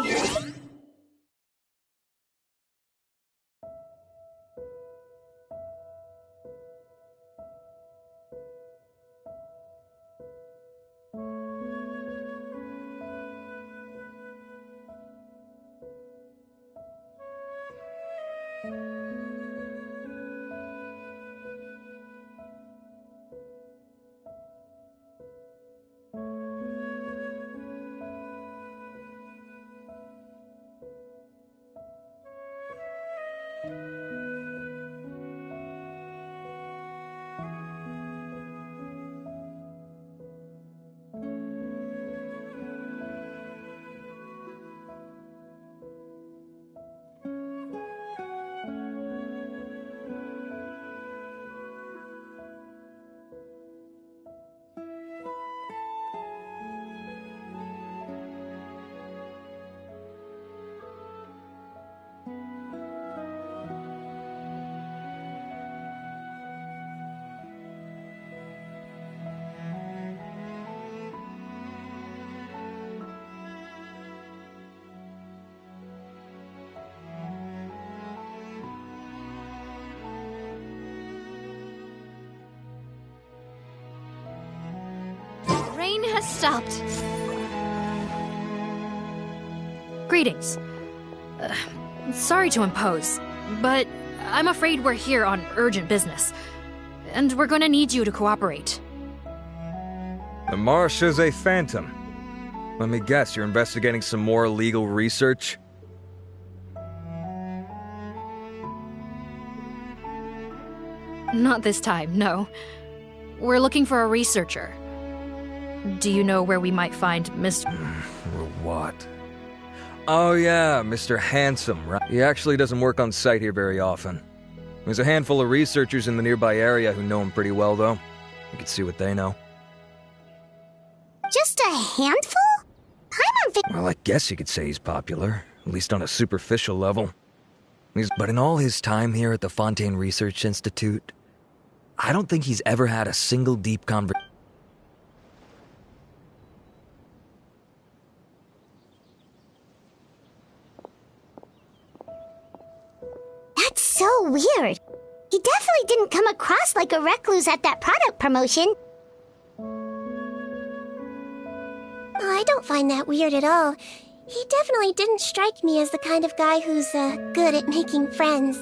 [SPEAKER 5] Rain has stopped.
[SPEAKER 15] Greetings. Sorry to impose, but I'm afraid we're here on urgent business. And we're gonna need you to cooperate.
[SPEAKER 6] The Marsh's a phantom. Let me guess, you're investigating some more illegal research?
[SPEAKER 15] Not this time, no. We're looking for a researcher. Do you know where we might find Mr.
[SPEAKER 6] What? Oh yeah, Mr. Handsome, right? He actually doesn't work on site here very often. There's a handful of researchers in the nearby area who know him pretty well, though. You can see what they know.
[SPEAKER 1] Just a handful?
[SPEAKER 6] Well, I guess you could say he's popular, at least on a superficial level. But in all his time here at the Fontaine Research Institute, I don't think he's ever had a single deep conversation.
[SPEAKER 1] That's so weird. He definitely didn't come across like a recluse at that product promotion.
[SPEAKER 2] I don't find that weird at all. He definitely didn't strike me as the kind of guy who's, good at making friends.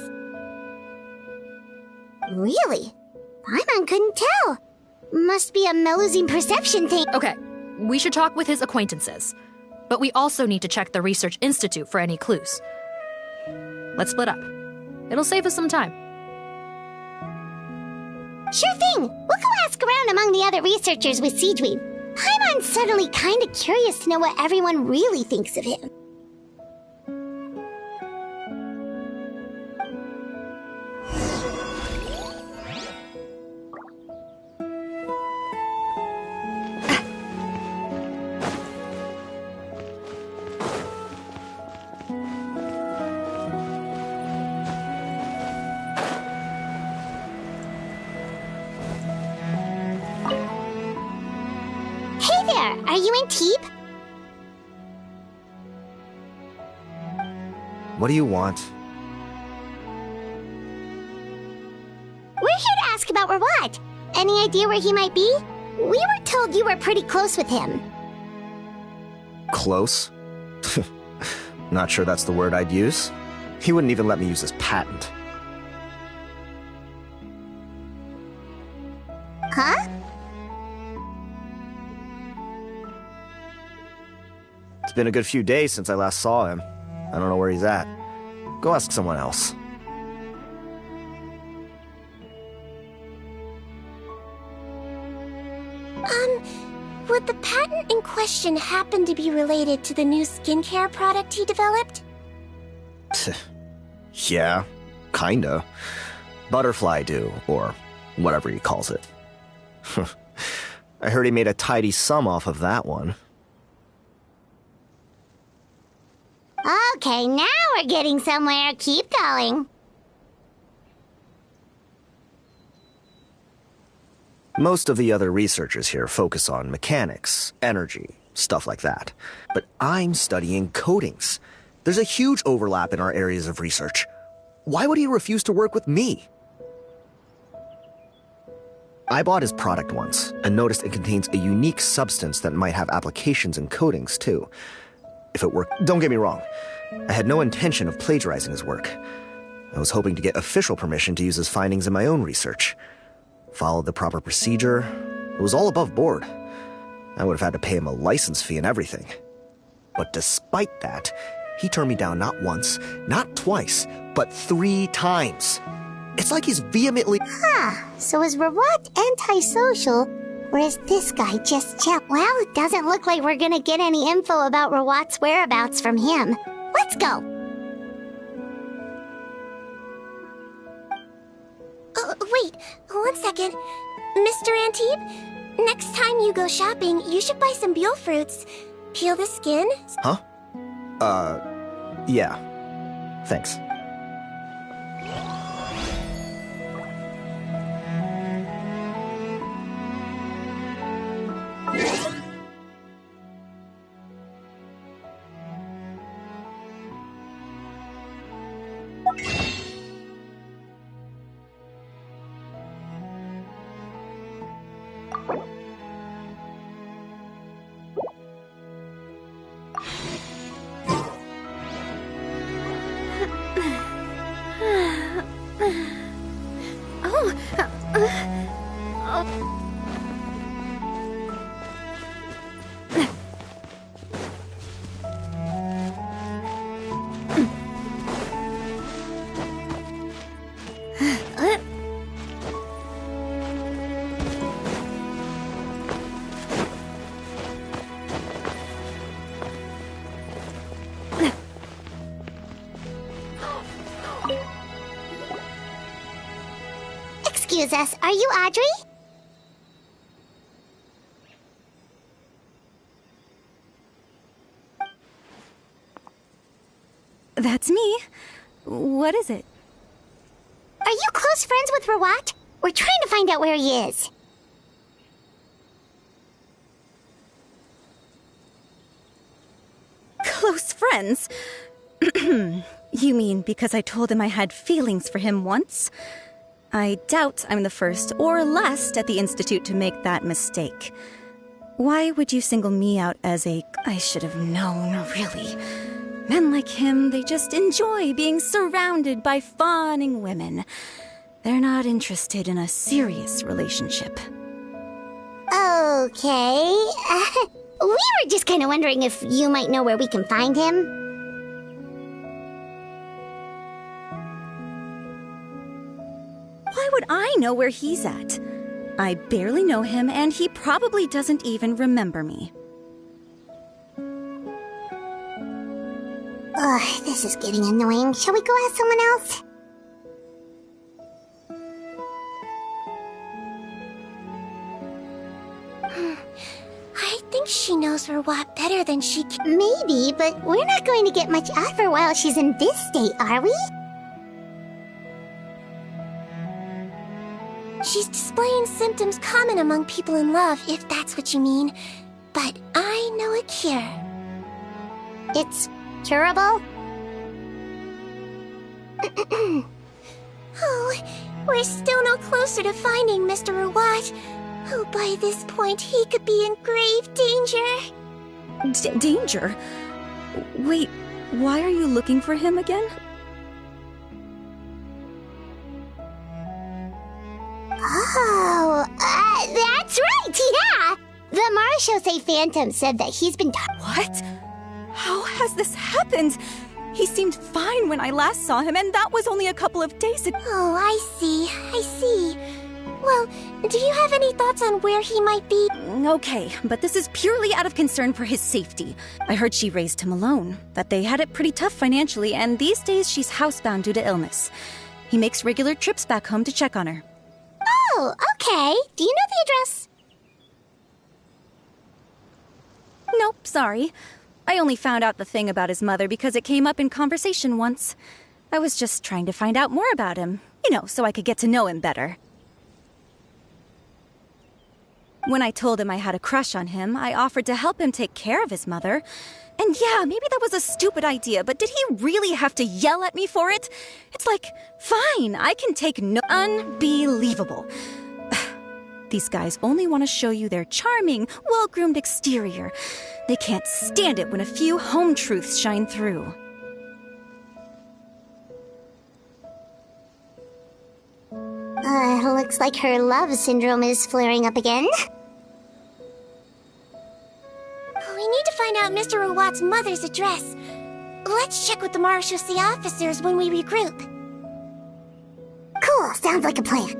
[SPEAKER 1] Really? Paimon couldn't tell. Must be a Melusine perception thing.
[SPEAKER 15] Okay, we should talk with his acquaintances. But we also need to check the Research Institute for any clues. Let's split up. It'll save us some time.
[SPEAKER 1] Sure thing. We'll go ask around among the other researchers with Siegweed. Paimon's suddenly kinda curious to know what everyone really thinks of him. Are you in Teep?
[SPEAKER 14] What do you want?
[SPEAKER 1] We're here to ask about Rawat. Any idea where he might be? We were told you were pretty close with him.
[SPEAKER 14] Close? Not sure that's the word I'd use. He wouldn't even let me use his patent.
[SPEAKER 1] Huh?
[SPEAKER 14] It's been a good few days since I last saw him. I don't know where he's at. Go ask someone else.
[SPEAKER 2] Would the patent in question happen to be related to the new skincare product he developed?
[SPEAKER 14] Yeah, kinda. Butterfly Dew, or whatever he calls it. I heard he made a tidy sum off of that one.
[SPEAKER 1] Okay, now we're getting somewhere. Keep going.
[SPEAKER 14] Most of the other researchers here focus on mechanics, energy, stuff like that. But I'm studying coatings. There's a huge overlap in our areas of research. Why would he refuse to work with me? I bought his product once and noticed it contains a unique substance that might have applications in coatings, too. If it worked, don't get me wrong, I had no intention of plagiarizing his work. I was hoping to get official permission to use his findings in my own research. Followed the proper procedure. It was all above board. I would have had to pay him a license fee and everything. But despite that, he turned me down not once, not twice, but 3 times. It's like he's vehemently—
[SPEAKER 1] So is Rawat antisocial, or is this guy just chill? Well, it doesn't look like we're gonna get any info about Rawat's whereabouts from him. Let's go!
[SPEAKER 2] Wait, 1 second. Mr. Antibes, next time you go shopping, you should buy some Buell fruits. Peel the skin.
[SPEAKER 14] Huh? Yeah. Thanks.
[SPEAKER 1] Excuse us, are you Audrey?
[SPEAKER 17] That's me. What is it?
[SPEAKER 1] Are you close friends with Rawat? We're trying to find out where he is.
[SPEAKER 17] Close friends? You mean because I told him I had feelings for him once? I doubt I'm the first or last at the Institute to make that mistake. Why would you single me out as a— I should have known, really. Men like him, they just enjoy being surrounded by fawning women. They're not interested in a serious relationship.
[SPEAKER 1] Okay. We were just kind of wondering if you might know where we can find him.
[SPEAKER 17] Why would I know where he's at? I barely know him, and he probably doesn't even remember me.
[SPEAKER 1] Ugh, this is getting annoying. Shall we go ask someone else?
[SPEAKER 2] I think she knows Rawat better than she can.
[SPEAKER 1] Maybe, but we're not going to get much out of her while she's in this state, are we?
[SPEAKER 2] She's displaying symptoms common among people in love, if that's what you mean. But I know a cure.
[SPEAKER 1] It's curable?
[SPEAKER 2] Oh, we're still no closer to finding Mr. Rawat. Oh, by this point, he could be in grave danger.
[SPEAKER 17] Danger? Wait, why are you looking for him again?
[SPEAKER 1] Oh, that's right, yeah! The Marishose Phantom said that he's been—
[SPEAKER 17] What? How has this happened? He seemed fine when I last saw him, and that was only a couple of days ago.
[SPEAKER 2] Oh, I see. Well, do you have any thoughts on where he might be?
[SPEAKER 17] Okay, but this is purely out of concern for his safety. I heard she raised him alone, that they had it pretty tough financially, and these days she's housebound due to illness. He makes regular trips back home to check on her.
[SPEAKER 1] Oh, okay. Do you know the address?
[SPEAKER 17] Nope, sorry. I only found out the thing about his mother because it came up in conversation once. I was just trying to find out more about him, so I could get to know him better. When I told him I had a crush on him, I offered to help him take care of his mother. And yeah, maybe that was a stupid idea, but did he really have to yell at me for it? It's like, fine, I can take no— Unbelievable. These guys only want to show you their charming, well-groomed exterior. They can't stand it when a few home truths shine through.
[SPEAKER 1] Looks like her love syndrome is flaring up again.
[SPEAKER 2] We need to find out Mr. Rawat's mother's address. Let's check with the Marechaussee officers when we regroup.
[SPEAKER 1] Cool, sounds like a plan.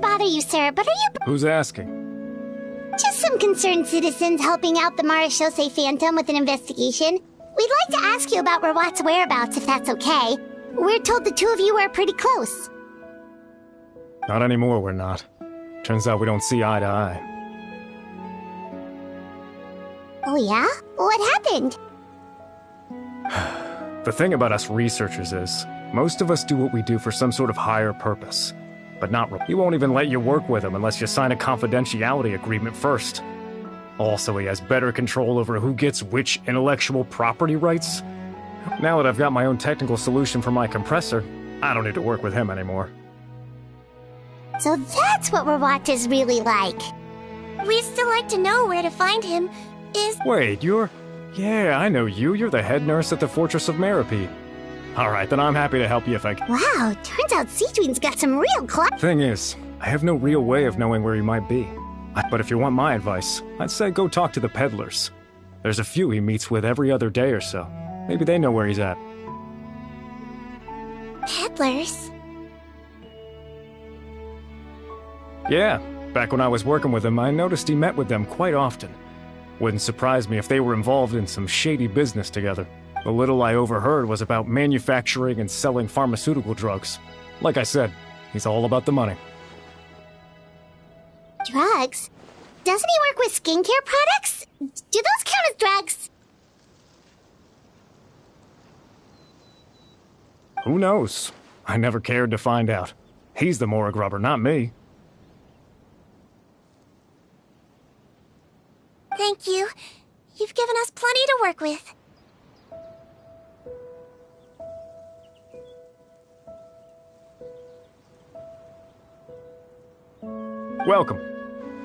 [SPEAKER 1] Bother you, sir, but are you—
[SPEAKER 9] Who's asking?
[SPEAKER 1] Just some concerned citizens helping out the Marechaussee Phantom with an investigation. We'd like to ask you about Rawat's whereabouts, if that's okay. We're told the two of you are pretty close.
[SPEAKER 18] Not anymore, we're not. Turns out we don't see eye to eye.
[SPEAKER 1] Oh yeah? What happened?
[SPEAKER 18] The thing about us researchers is, most of us do what we do for some sort of higher purpose. But he won't even let you work with him unless you sign a confidentiality agreement first. Also, he has better control over who gets which intellectual property rights. Now that I've got my own technical solution for my compressor, I don't need to work with him anymore.
[SPEAKER 1] So that's what Rawat is really like.
[SPEAKER 2] We'd still like to know where to find him.
[SPEAKER 18] Wait, you're... Yeah, I know you. You're the head nurse at the Fortress of Meropide. Alright, then I'm happy to help you if I can.
[SPEAKER 1] Wow, turns out Cedrine's got some real
[SPEAKER 18] Thing is, I have no real way of knowing where he might be. But if you want my advice, I'd say go talk to the peddlers. There's a few he meets with every other day or so. Maybe they know where he's at.
[SPEAKER 2] Peddlers?
[SPEAKER 18] Yeah, back when I was working with him, I noticed he met with them quite often. Wouldn't surprise me if they were involved in some shady business together. The little I overheard was about manufacturing and selling pharmaceutical drugs. Like I said, he's all about the money.
[SPEAKER 1] Drugs? Doesn't he work with skincare products? Do those count as drugs?
[SPEAKER 18] Who knows? I never cared to find out. He's the Morag rubber, not me.
[SPEAKER 2] Thank you. You've given us plenty to work with.
[SPEAKER 18] Welcome.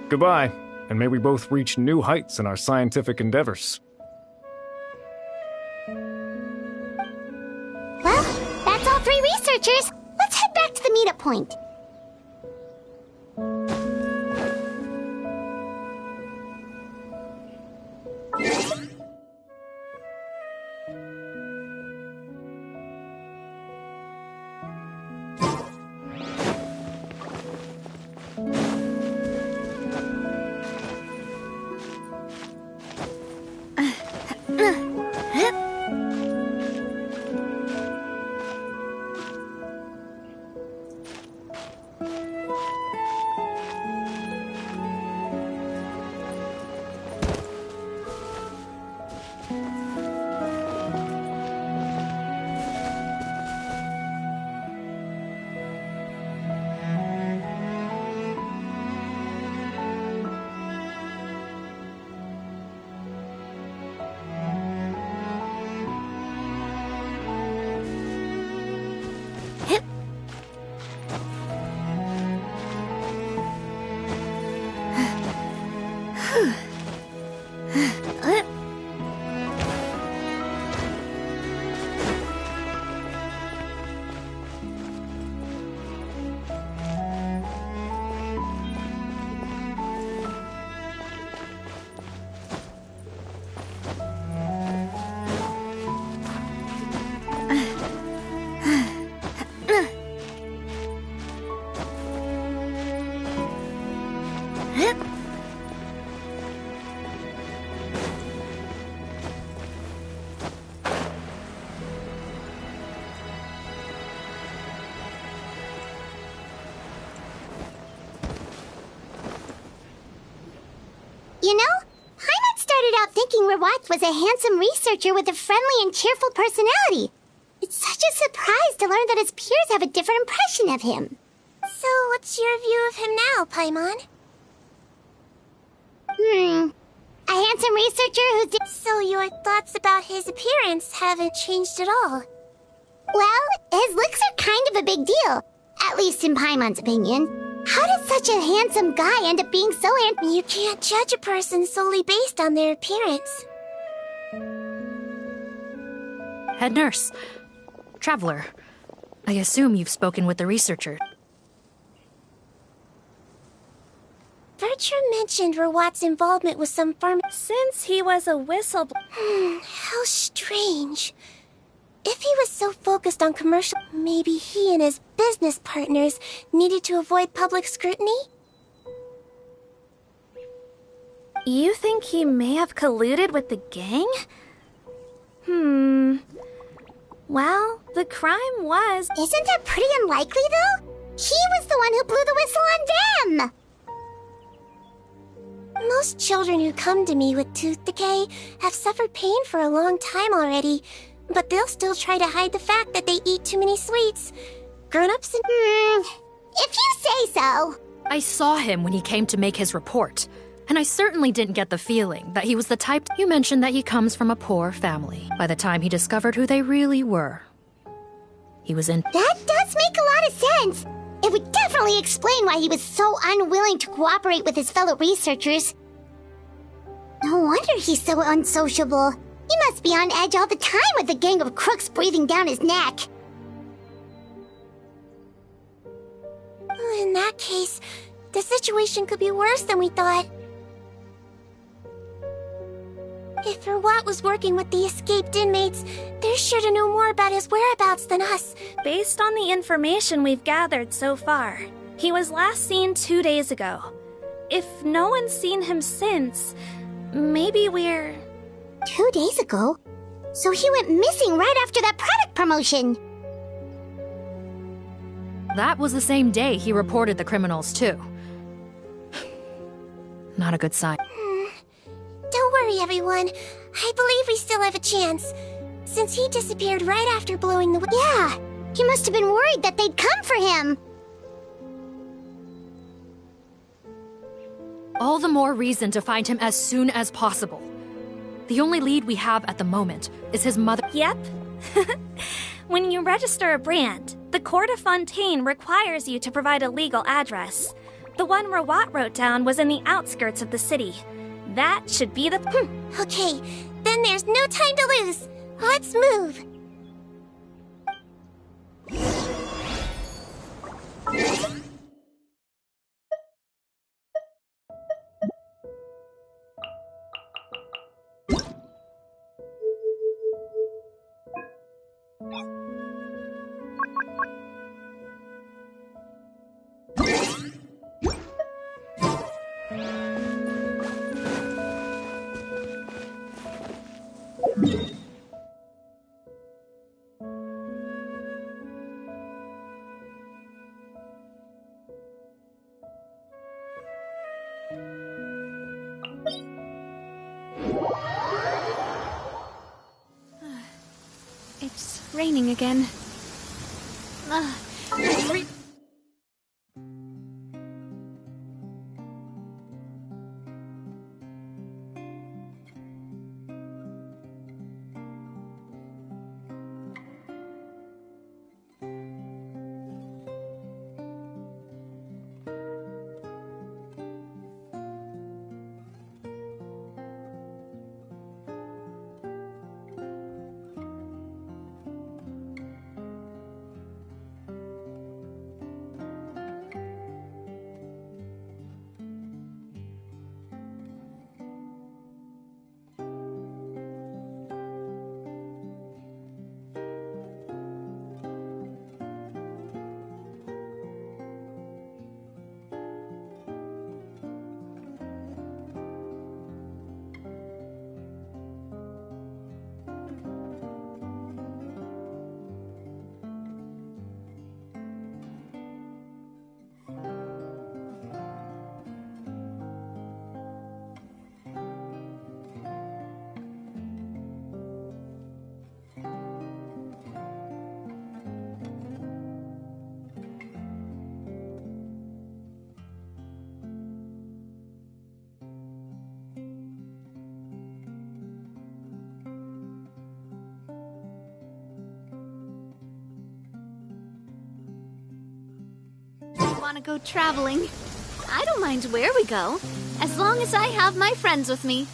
[SPEAKER 18] Goodbye, and may we both reach new heights in our scientific endeavors.
[SPEAKER 1] Well, that's all 3 researchers. Let's head back to the meetup point. You know, Paimon started out thinking Rawat was a handsome researcher with a friendly and cheerful personality. It's such a surprise to learn that his peers have a different impression of him.
[SPEAKER 2] So, what's your view of him now, Paimon?
[SPEAKER 1] A handsome researcher who did...
[SPEAKER 2] So your thoughts about his appearance haven't changed at all?
[SPEAKER 1] Well, his looks are kind of a big deal. At least in Paimon's opinion. How did such a handsome guy end up being so handsome?
[SPEAKER 2] You can't judge a person solely based on their appearance.
[SPEAKER 15] Head nurse. Traveler. I assume you've spoken with the researcher.
[SPEAKER 2] Bertram mentioned Rawat's involvement with some farm...
[SPEAKER 7] Since he was a whistleblower...
[SPEAKER 2] How strange. If he was so focused on commercial... Maybe he and his business partners needed to avoid public scrutiny?
[SPEAKER 7] You think he may have colluded with the gang? Well, the crime was...
[SPEAKER 1] Isn't that pretty unlikely, though? He was the one who blew the whistle on them!
[SPEAKER 2] Most children who come to me with tooth decay have suffered pain for a long time already, but they'll still try to hide the fact that they eat too many sweets. Grown-ups and...
[SPEAKER 1] If you say so.
[SPEAKER 15] I saw him when he came to make his report, and I certainly didn't get the feeling that he was the type... You mentioned that he comes from a poor family. By the time he discovered who they really were, he was in...
[SPEAKER 1] That does make a lot of sense. It would definitely explain why he was so unwilling to cooperate with his fellow researchers. No wonder he's so unsociable. He must be on edge all the time with a gang of crooks breathing down his neck.
[SPEAKER 2] In that case, the situation could be worse than we thought. If Rawat was working with the escaped inmates, they're sure to know more about his whereabouts than us.
[SPEAKER 7] Based on the information we've gathered so far, he was last seen 2 days ago. If no one's seen him since, maybe we're...
[SPEAKER 1] 2 days ago? So he went missing right after that product promotion.
[SPEAKER 15] That was the same day he reported the criminals, too. Not a good sign.
[SPEAKER 2] Don't worry, everyone. I believe we still have a chance. Since he disappeared right after blowing the...
[SPEAKER 1] Yeah, he must have been worried that they'd come for him.
[SPEAKER 15] All the more reason to find him as soon as possible. The only lead we have at the moment is his mother...
[SPEAKER 7] Yep. When you register a brand, the Court of Fontaine requires you to provide a legal address. The one Rawat wrote down was in the outskirts of the city. That should be the...
[SPEAKER 2] Okay, then there's no time to lose. Let's move.
[SPEAKER 5] It's raining again.
[SPEAKER 19] Want to go traveling? I don't mind where we go, as long as I have my friends with me.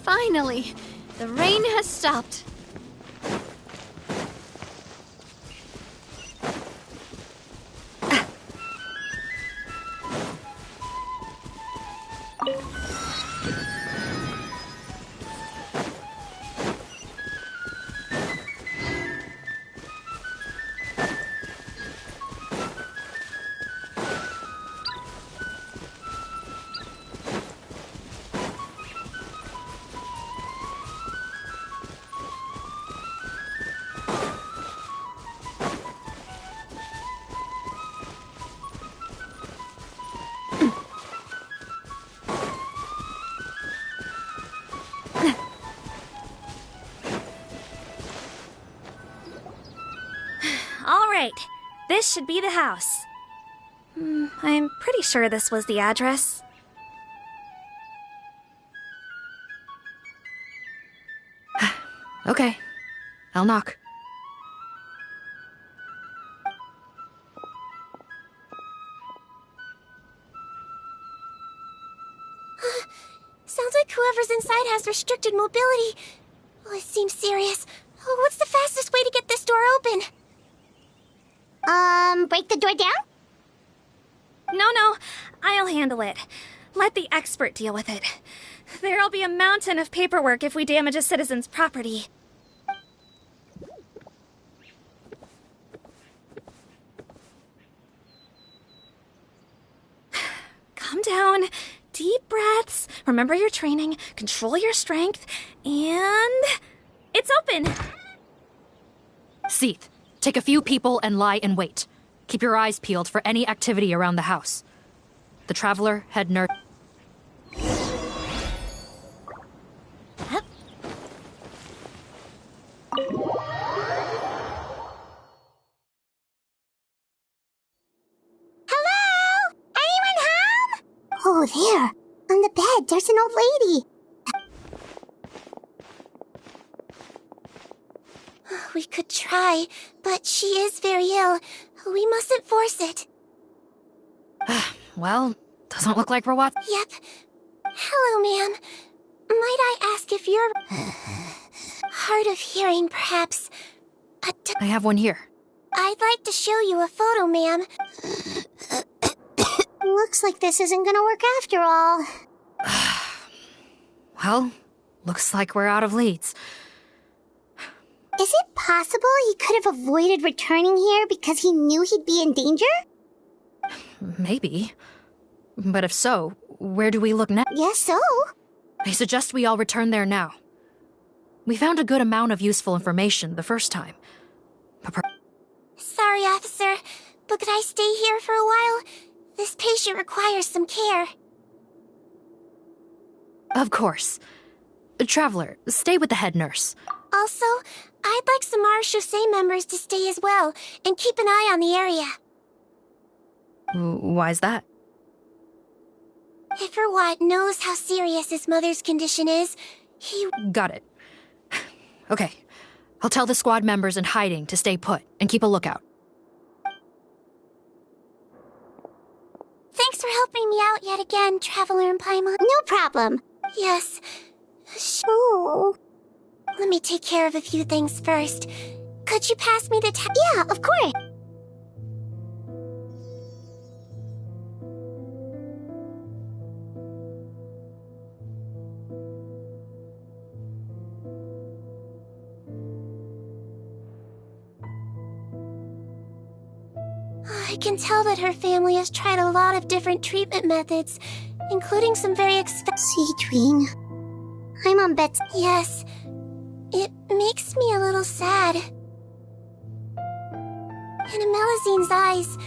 [SPEAKER 19] Finally, the rain has stopped.
[SPEAKER 7] This should be the house. I'm pretty sure this was the address.
[SPEAKER 15] Okay, I'll knock.
[SPEAKER 2] Sounds like whoever's inside has restricted mobility. Oh, it seems serious. Oh, what's the fastest way to get this door open?
[SPEAKER 1] Break the door down?
[SPEAKER 7] No, I'll handle it. Let the expert deal with it. There'll be a mountain of paperwork if we damage a citizen's property. Calm down. Deep breaths. Remember your training. Control your strength. And... it's open!
[SPEAKER 15] Seath, take a few people and lie in wait. Keep your eyes peeled for any activity around the house. The Traveler, head nurse...
[SPEAKER 1] Oh, there. On the bed, there's an old lady.
[SPEAKER 2] We could try, but she is very ill. We mustn't force it.
[SPEAKER 15] Well, doesn't look like we're what?
[SPEAKER 2] Yep. Hello, ma'am. Might I ask if you're... hard of hearing, perhaps?
[SPEAKER 15] I have one here.
[SPEAKER 2] I'd like to show you a photo, ma'am.
[SPEAKER 1] Looks like this isn't gonna work after all.
[SPEAKER 15] Well, looks like we're out of leads.
[SPEAKER 1] Is it possible he could have avoided returning here because he knew he'd be in danger?
[SPEAKER 15] Maybe. But if so, where do we look next?
[SPEAKER 1] Yes, so.
[SPEAKER 15] I suggest we all return there now. We found a good amount of useful information the first time.
[SPEAKER 2] Sorry, officer, but could I stay here for a while? This patient requires some care.
[SPEAKER 15] Of course. Traveler, stay with the head nurse.
[SPEAKER 2] Also, I'd like some Marechaussee members to stay as well, and keep an eye on the area.
[SPEAKER 15] Why's that?
[SPEAKER 2] If Watt knows how serious his mother's condition is, he...
[SPEAKER 15] Got it. Okay. I'll tell the squad members in hiding to stay put and keep a lookout.
[SPEAKER 2] Thanks for helping me out yet again, Traveler and Paimon.
[SPEAKER 1] No problem.
[SPEAKER 2] Yes. Sure. Let me take care of a few things first. Could you pass me the
[SPEAKER 1] Yeah, of course.
[SPEAKER 2] I can tell that her family has tried a lot of different treatment methods, including some very expensive...
[SPEAKER 1] Seedwing. I'm on Bets.
[SPEAKER 2] Yes. It makes me a little sad. In Melizine's eyes,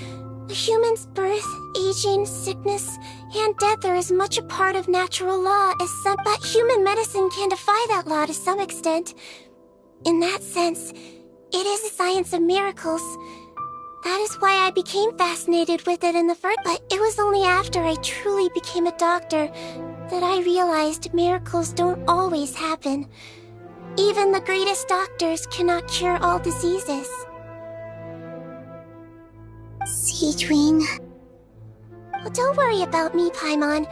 [SPEAKER 2] a human's birth, aging, sickness, and death are as much a part of natural law as some... But human medicine can defy that law to some extent. In that sense, it is a science of miracles. That is why I became fascinated with it in the first... But it was only after I truly became a doctor that I realized miracles don't always happen. Even the greatest doctors cannot cure all diseases.
[SPEAKER 1] Seedwing.
[SPEAKER 2] Well, don't worry about me, Paimon.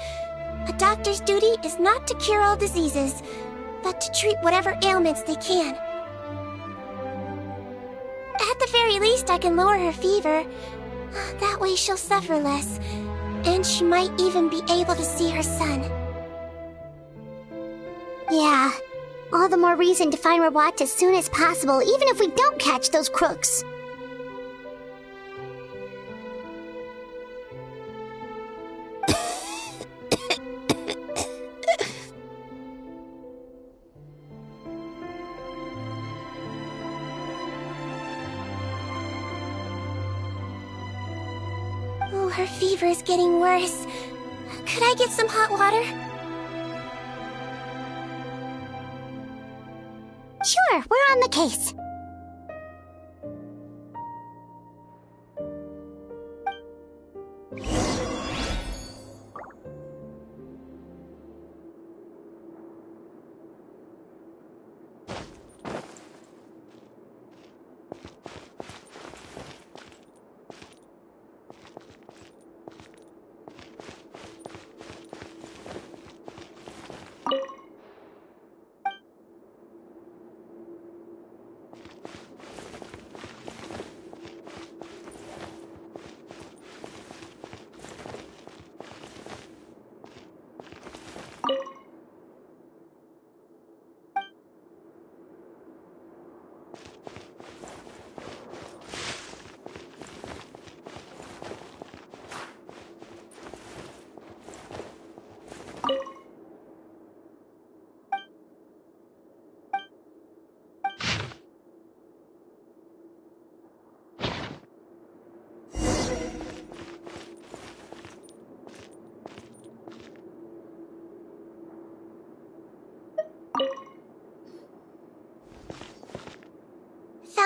[SPEAKER 2] A doctor's duty is not to cure all diseases, but to treat whatever ailments they can. At the very least, I can lower her fever. That way she'll suffer less, and she might even be able to see her son.
[SPEAKER 1] Yeah. All the more reason to find Rawat as soon as possible, even if we don't catch those crooks.
[SPEAKER 2] Oh, her fever is getting worse. Could I get some hot water?
[SPEAKER 1] Sure, we're on the case.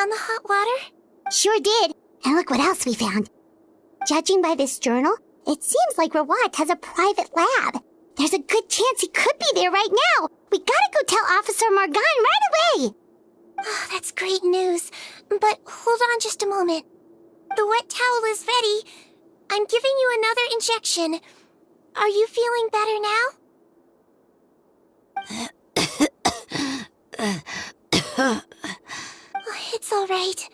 [SPEAKER 2] found the hot water?
[SPEAKER 1] Sure did. And look what else we found. Judging by this journal, it seems like Rawat has a private lab. There's a good chance he could be there right now. We gotta go tell Officer Morgan right away.
[SPEAKER 2] Oh, that's great news. But hold on just a moment. The wet towel is ready. I'm giving you another injection. Are you feeling better now? It's all right.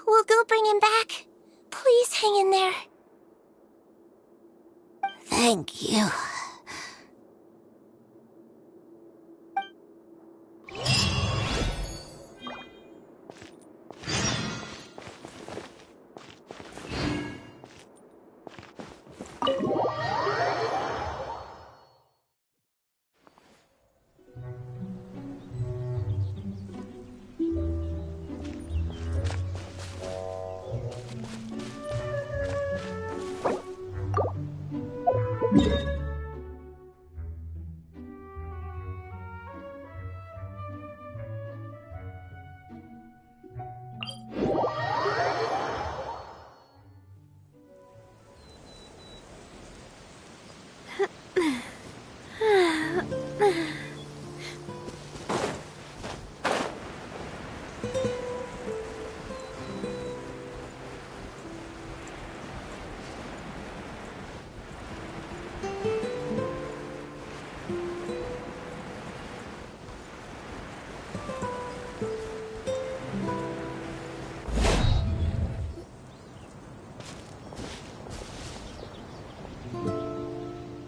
[SPEAKER 2] We'll go bring him back. Please hang in there.
[SPEAKER 1] Thank you.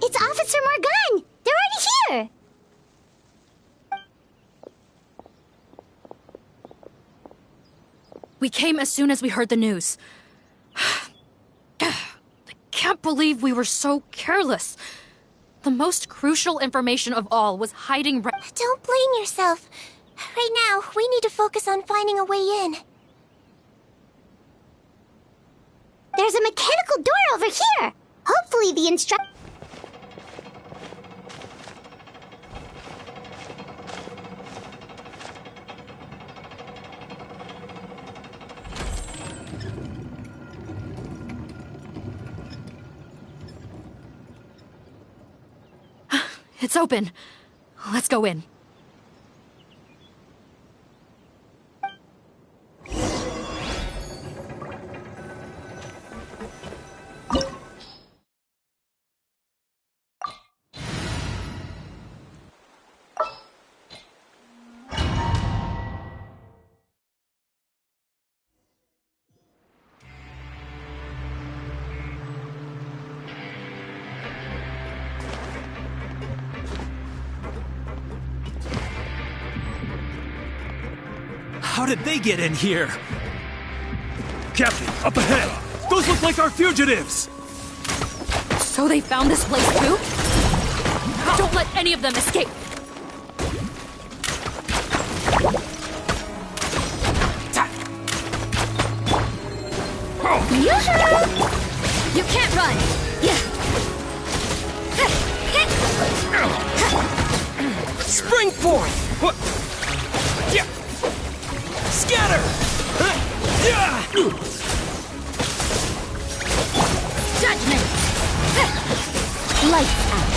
[SPEAKER 1] It's Officer Morgan! They're already here!
[SPEAKER 15] We came as soon as we heard the news. I can't believe we were so careless. The most crucial information of all was hiding right—
[SPEAKER 2] Don't blame yourself. Right now, we need to focus on finding a way in.
[SPEAKER 1] There's a mechanical door over here! Hopefully the
[SPEAKER 15] It's open. Let's go in.
[SPEAKER 20] How did they get in here? Captain, up ahead! Those look like our fugitives!
[SPEAKER 15] So they found this place too? Don't let any of them escape!
[SPEAKER 2] Yoo-hoo!
[SPEAKER 15] You can't run!
[SPEAKER 20] Spring forth! What? Yeah! Scatter!
[SPEAKER 15] Judgment! Lights out!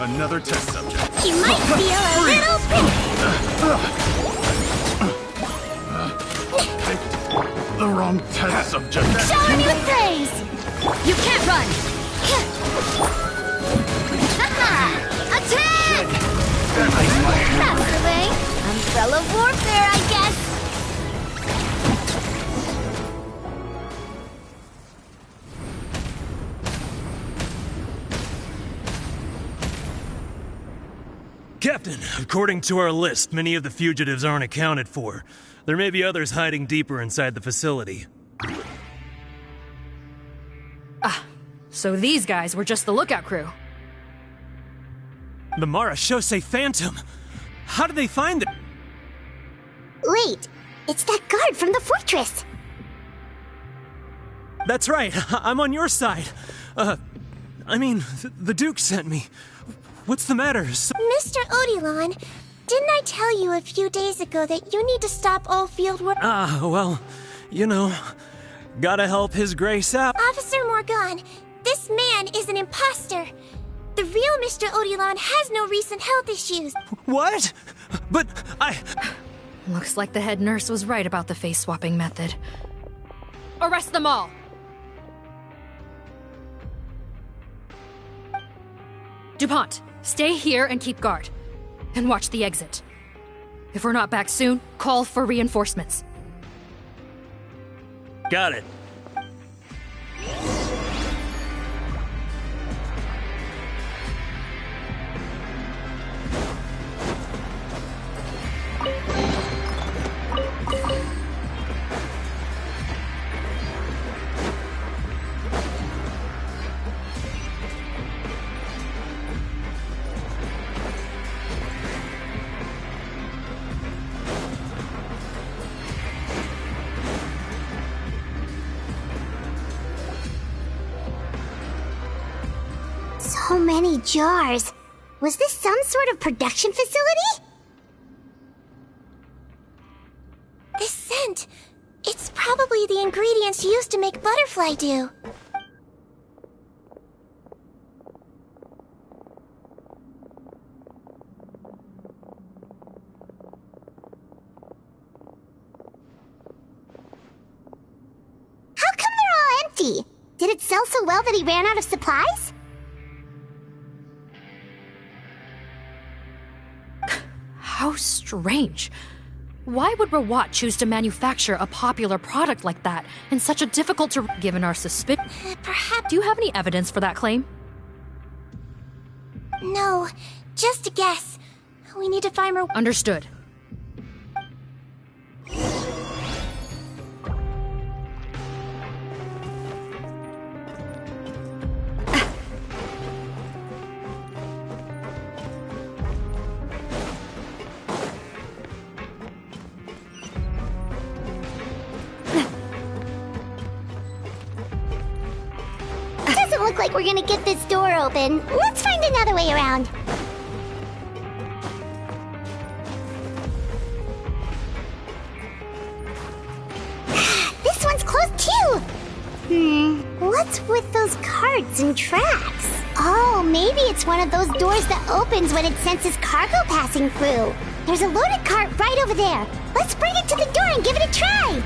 [SPEAKER 21] Another test subject.
[SPEAKER 2] You might feel a little
[SPEAKER 21] Picked the wrong test subject.
[SPEAKER 2] Show him your praise!
[SPEAKER 15] You can't run!
[SPEAKER 2] Attack! That's the way. Umbrella warfare, I guess.
[SPEAKER 20] Captain, according to our list, many of the fugitives aren't accounted for. There may be others hiding deeper inside the facility.
[SPEAKER 15] So these guys were just the lookout crew.
[SPEAKER 20] The Misiones Phantom! How did they find it?
[SPEAKER 1] Wait, it's that guard from the fortress!
[SPEAKER 20] That's right, I'm on your side. The Duke sent me. What's the matter?
[SPEAKER 2] Mr. Odilon, didn't I tell you a few days ago that you need to stop all field work?
[SPEAKER 20] Well, gotta help His Grace out.
[SPEAKER 2] Officer Morgan, this man is an imposter. The real Mr. Odilon has no recent health issues.
[SPEAKER 20] What? But
[SPEAKER 15] Looks like the head nurse was right about the face-swapping method. Arrest them all! DuPont, stay here and keep guard. And watch the exit. If we're not back soon, call for reinforcements.
[SPEAKER 20] Got it.
[SPEAKER 1] So many jars. Was this some sort of production facility?
[SPEAKER 2] This scent, it's probably the ingredients used to make butterfly dew.
[SPEAKER 1] How come they're all empty? Did it sell so well that he ran out of supplies?
[SPEAKER 15] How strange. Why would Rawat choose to manufacture a popular product like that in such a difficult to... Given our suspicion...
[SPEAKER 2] Perhaps...
[SPEAKER 15] Do you have any evidence for that claim?
[SPEAKER 2] No, just a guess. We need to find her...
[SPEAKER 15] Understood.
[SPEAKER 1] Look like we're gonna get this door open. Let's find another way around. This one's closed too! What's with those carts and tracks? Oh, maybe it's one of those doors that opens when it senses cargo passing through. There's a loaded cart right over there. Let's bring it to the door and give it a try!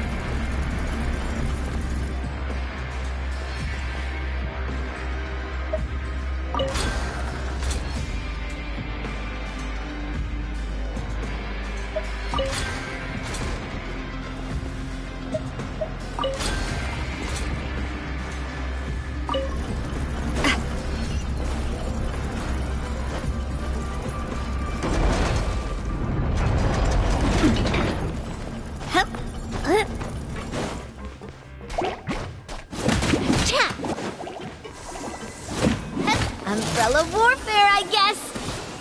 [SPEAKER 19] Umbrella warfare, I guess.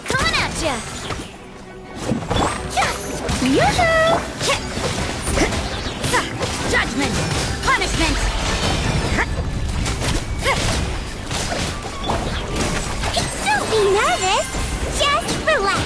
[SPEAKER 19] Coming at ya. Yoo-hoo! Judgment! Punishment!
[SPEAKER 1] Don't be nervous. Just relax.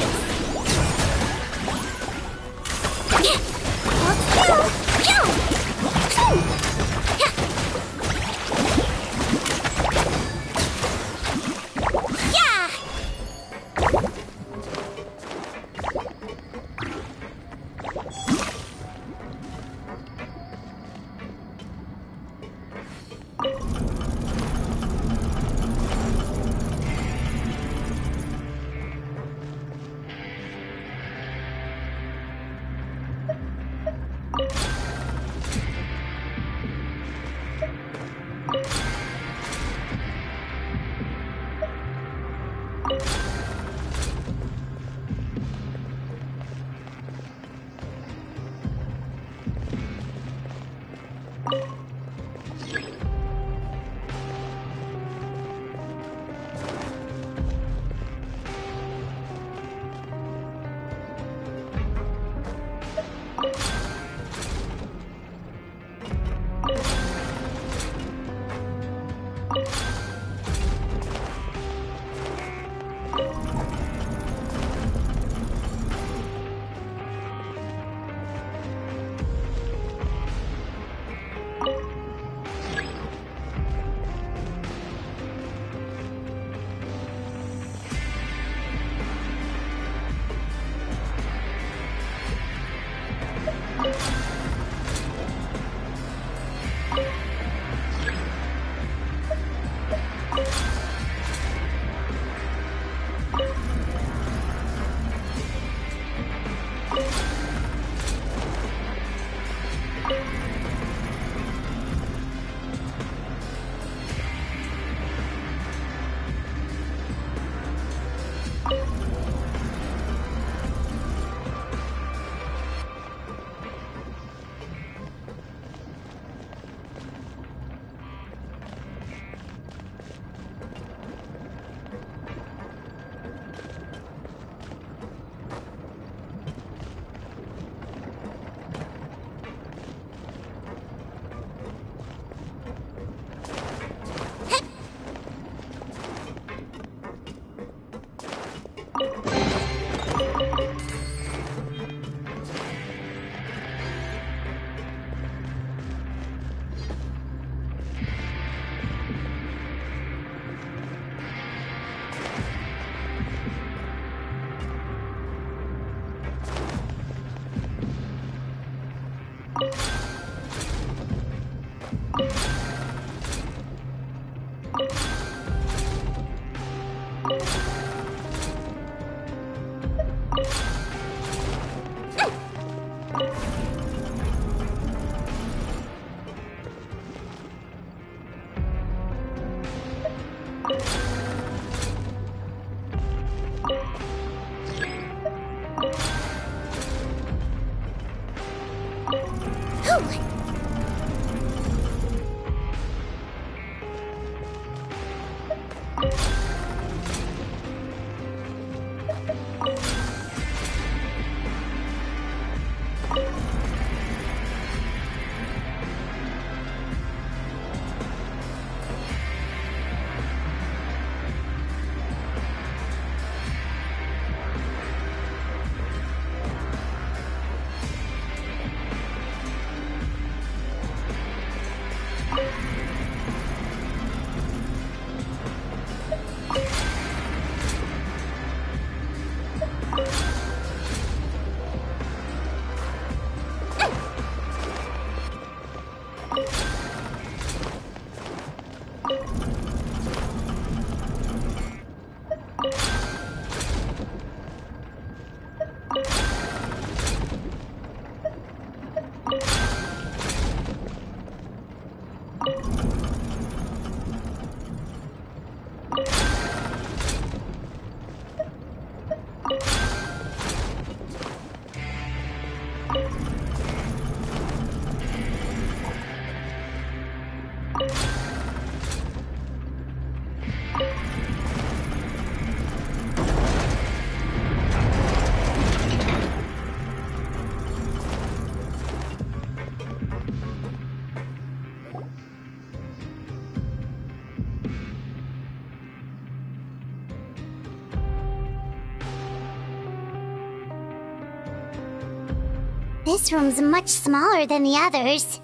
[SPEAKER 1] This room's much smaller than the others.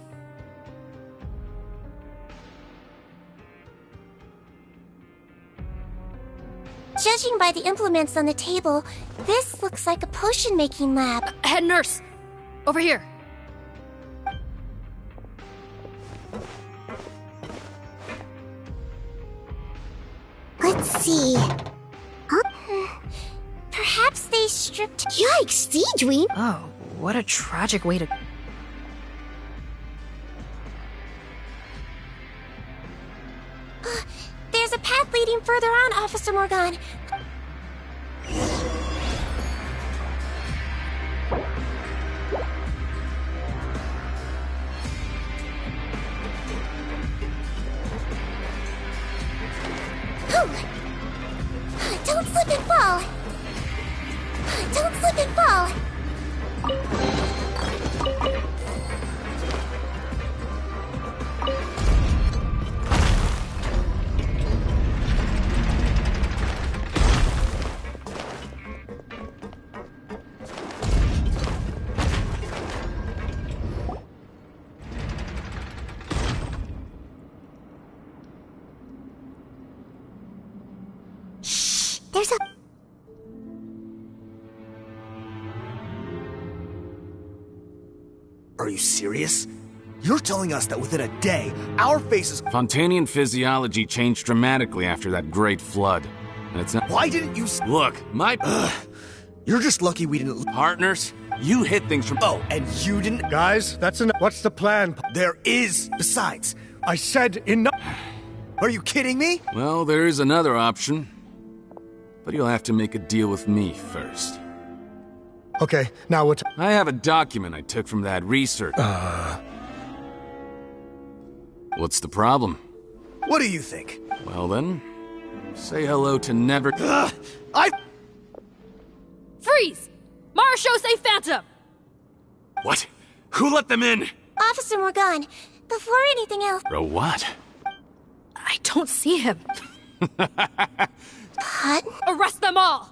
[SPEAKER 2] Judging by the implements on the table, this looks like a potion-making lab.
[SPEAKER 15] Head nurse! Over here.
[SPEAKER 1] Let's see.
[SPEAKER 2] Perhaps they stripped...
[SPEAKER 1] Yikes, Deedween!
[SPEAKER 15] Oh, what a tragic way to...
[SPEAKER 2] There's a path leading further on, Officer Morgan.
[SPEAKER 1] Don't slip and fall! Don't slip and fall! Shh! There's a...
[SPEAKER 14] Are you serious? You're telling us that within a day, our faces...
[SPEAKER 10] Fontanian physiology changed dramatically after that great flood. And it's not...
[SPEAKER 14] Why didn't you...
[SPEAKER 10] Look, my...
[SPEAKER 14] You're just lucky we didn't...
[SPEAKER 10] Partners, you hit things from...
[SPEAKER 14] Oh, and you didn't...
[SPEAKER 12] Guys, that's enough. What's the plan?
[SPEAKER 14] There is... Besides...
[SPEAKER 12] I said enough.
[SPEAKER 14] Are you kidding me?
[SPEAKER 10] Well, there is another option. But you'll have to make a deal with me first.
[SPEAKER 12] Okay, now what?
[SPEAKER 10] I have a document I took from that research. What's the problem?
[SPEAKER 14] What do you think?
[SPEAKER 10] Well then, say hello to never...
[SPEAKER 15] Freeze! Marshal, say Phantom!
[SPEAKER 10] What? Who let them in?
[SPEAKER 2] Officer Morgan, before anything else...
[SPEAKER 10] Bro, what?
[SPEAKER 15] I don't see him.
[SPEAKER 2] What?
[SPEAKER 15] Arrest them all!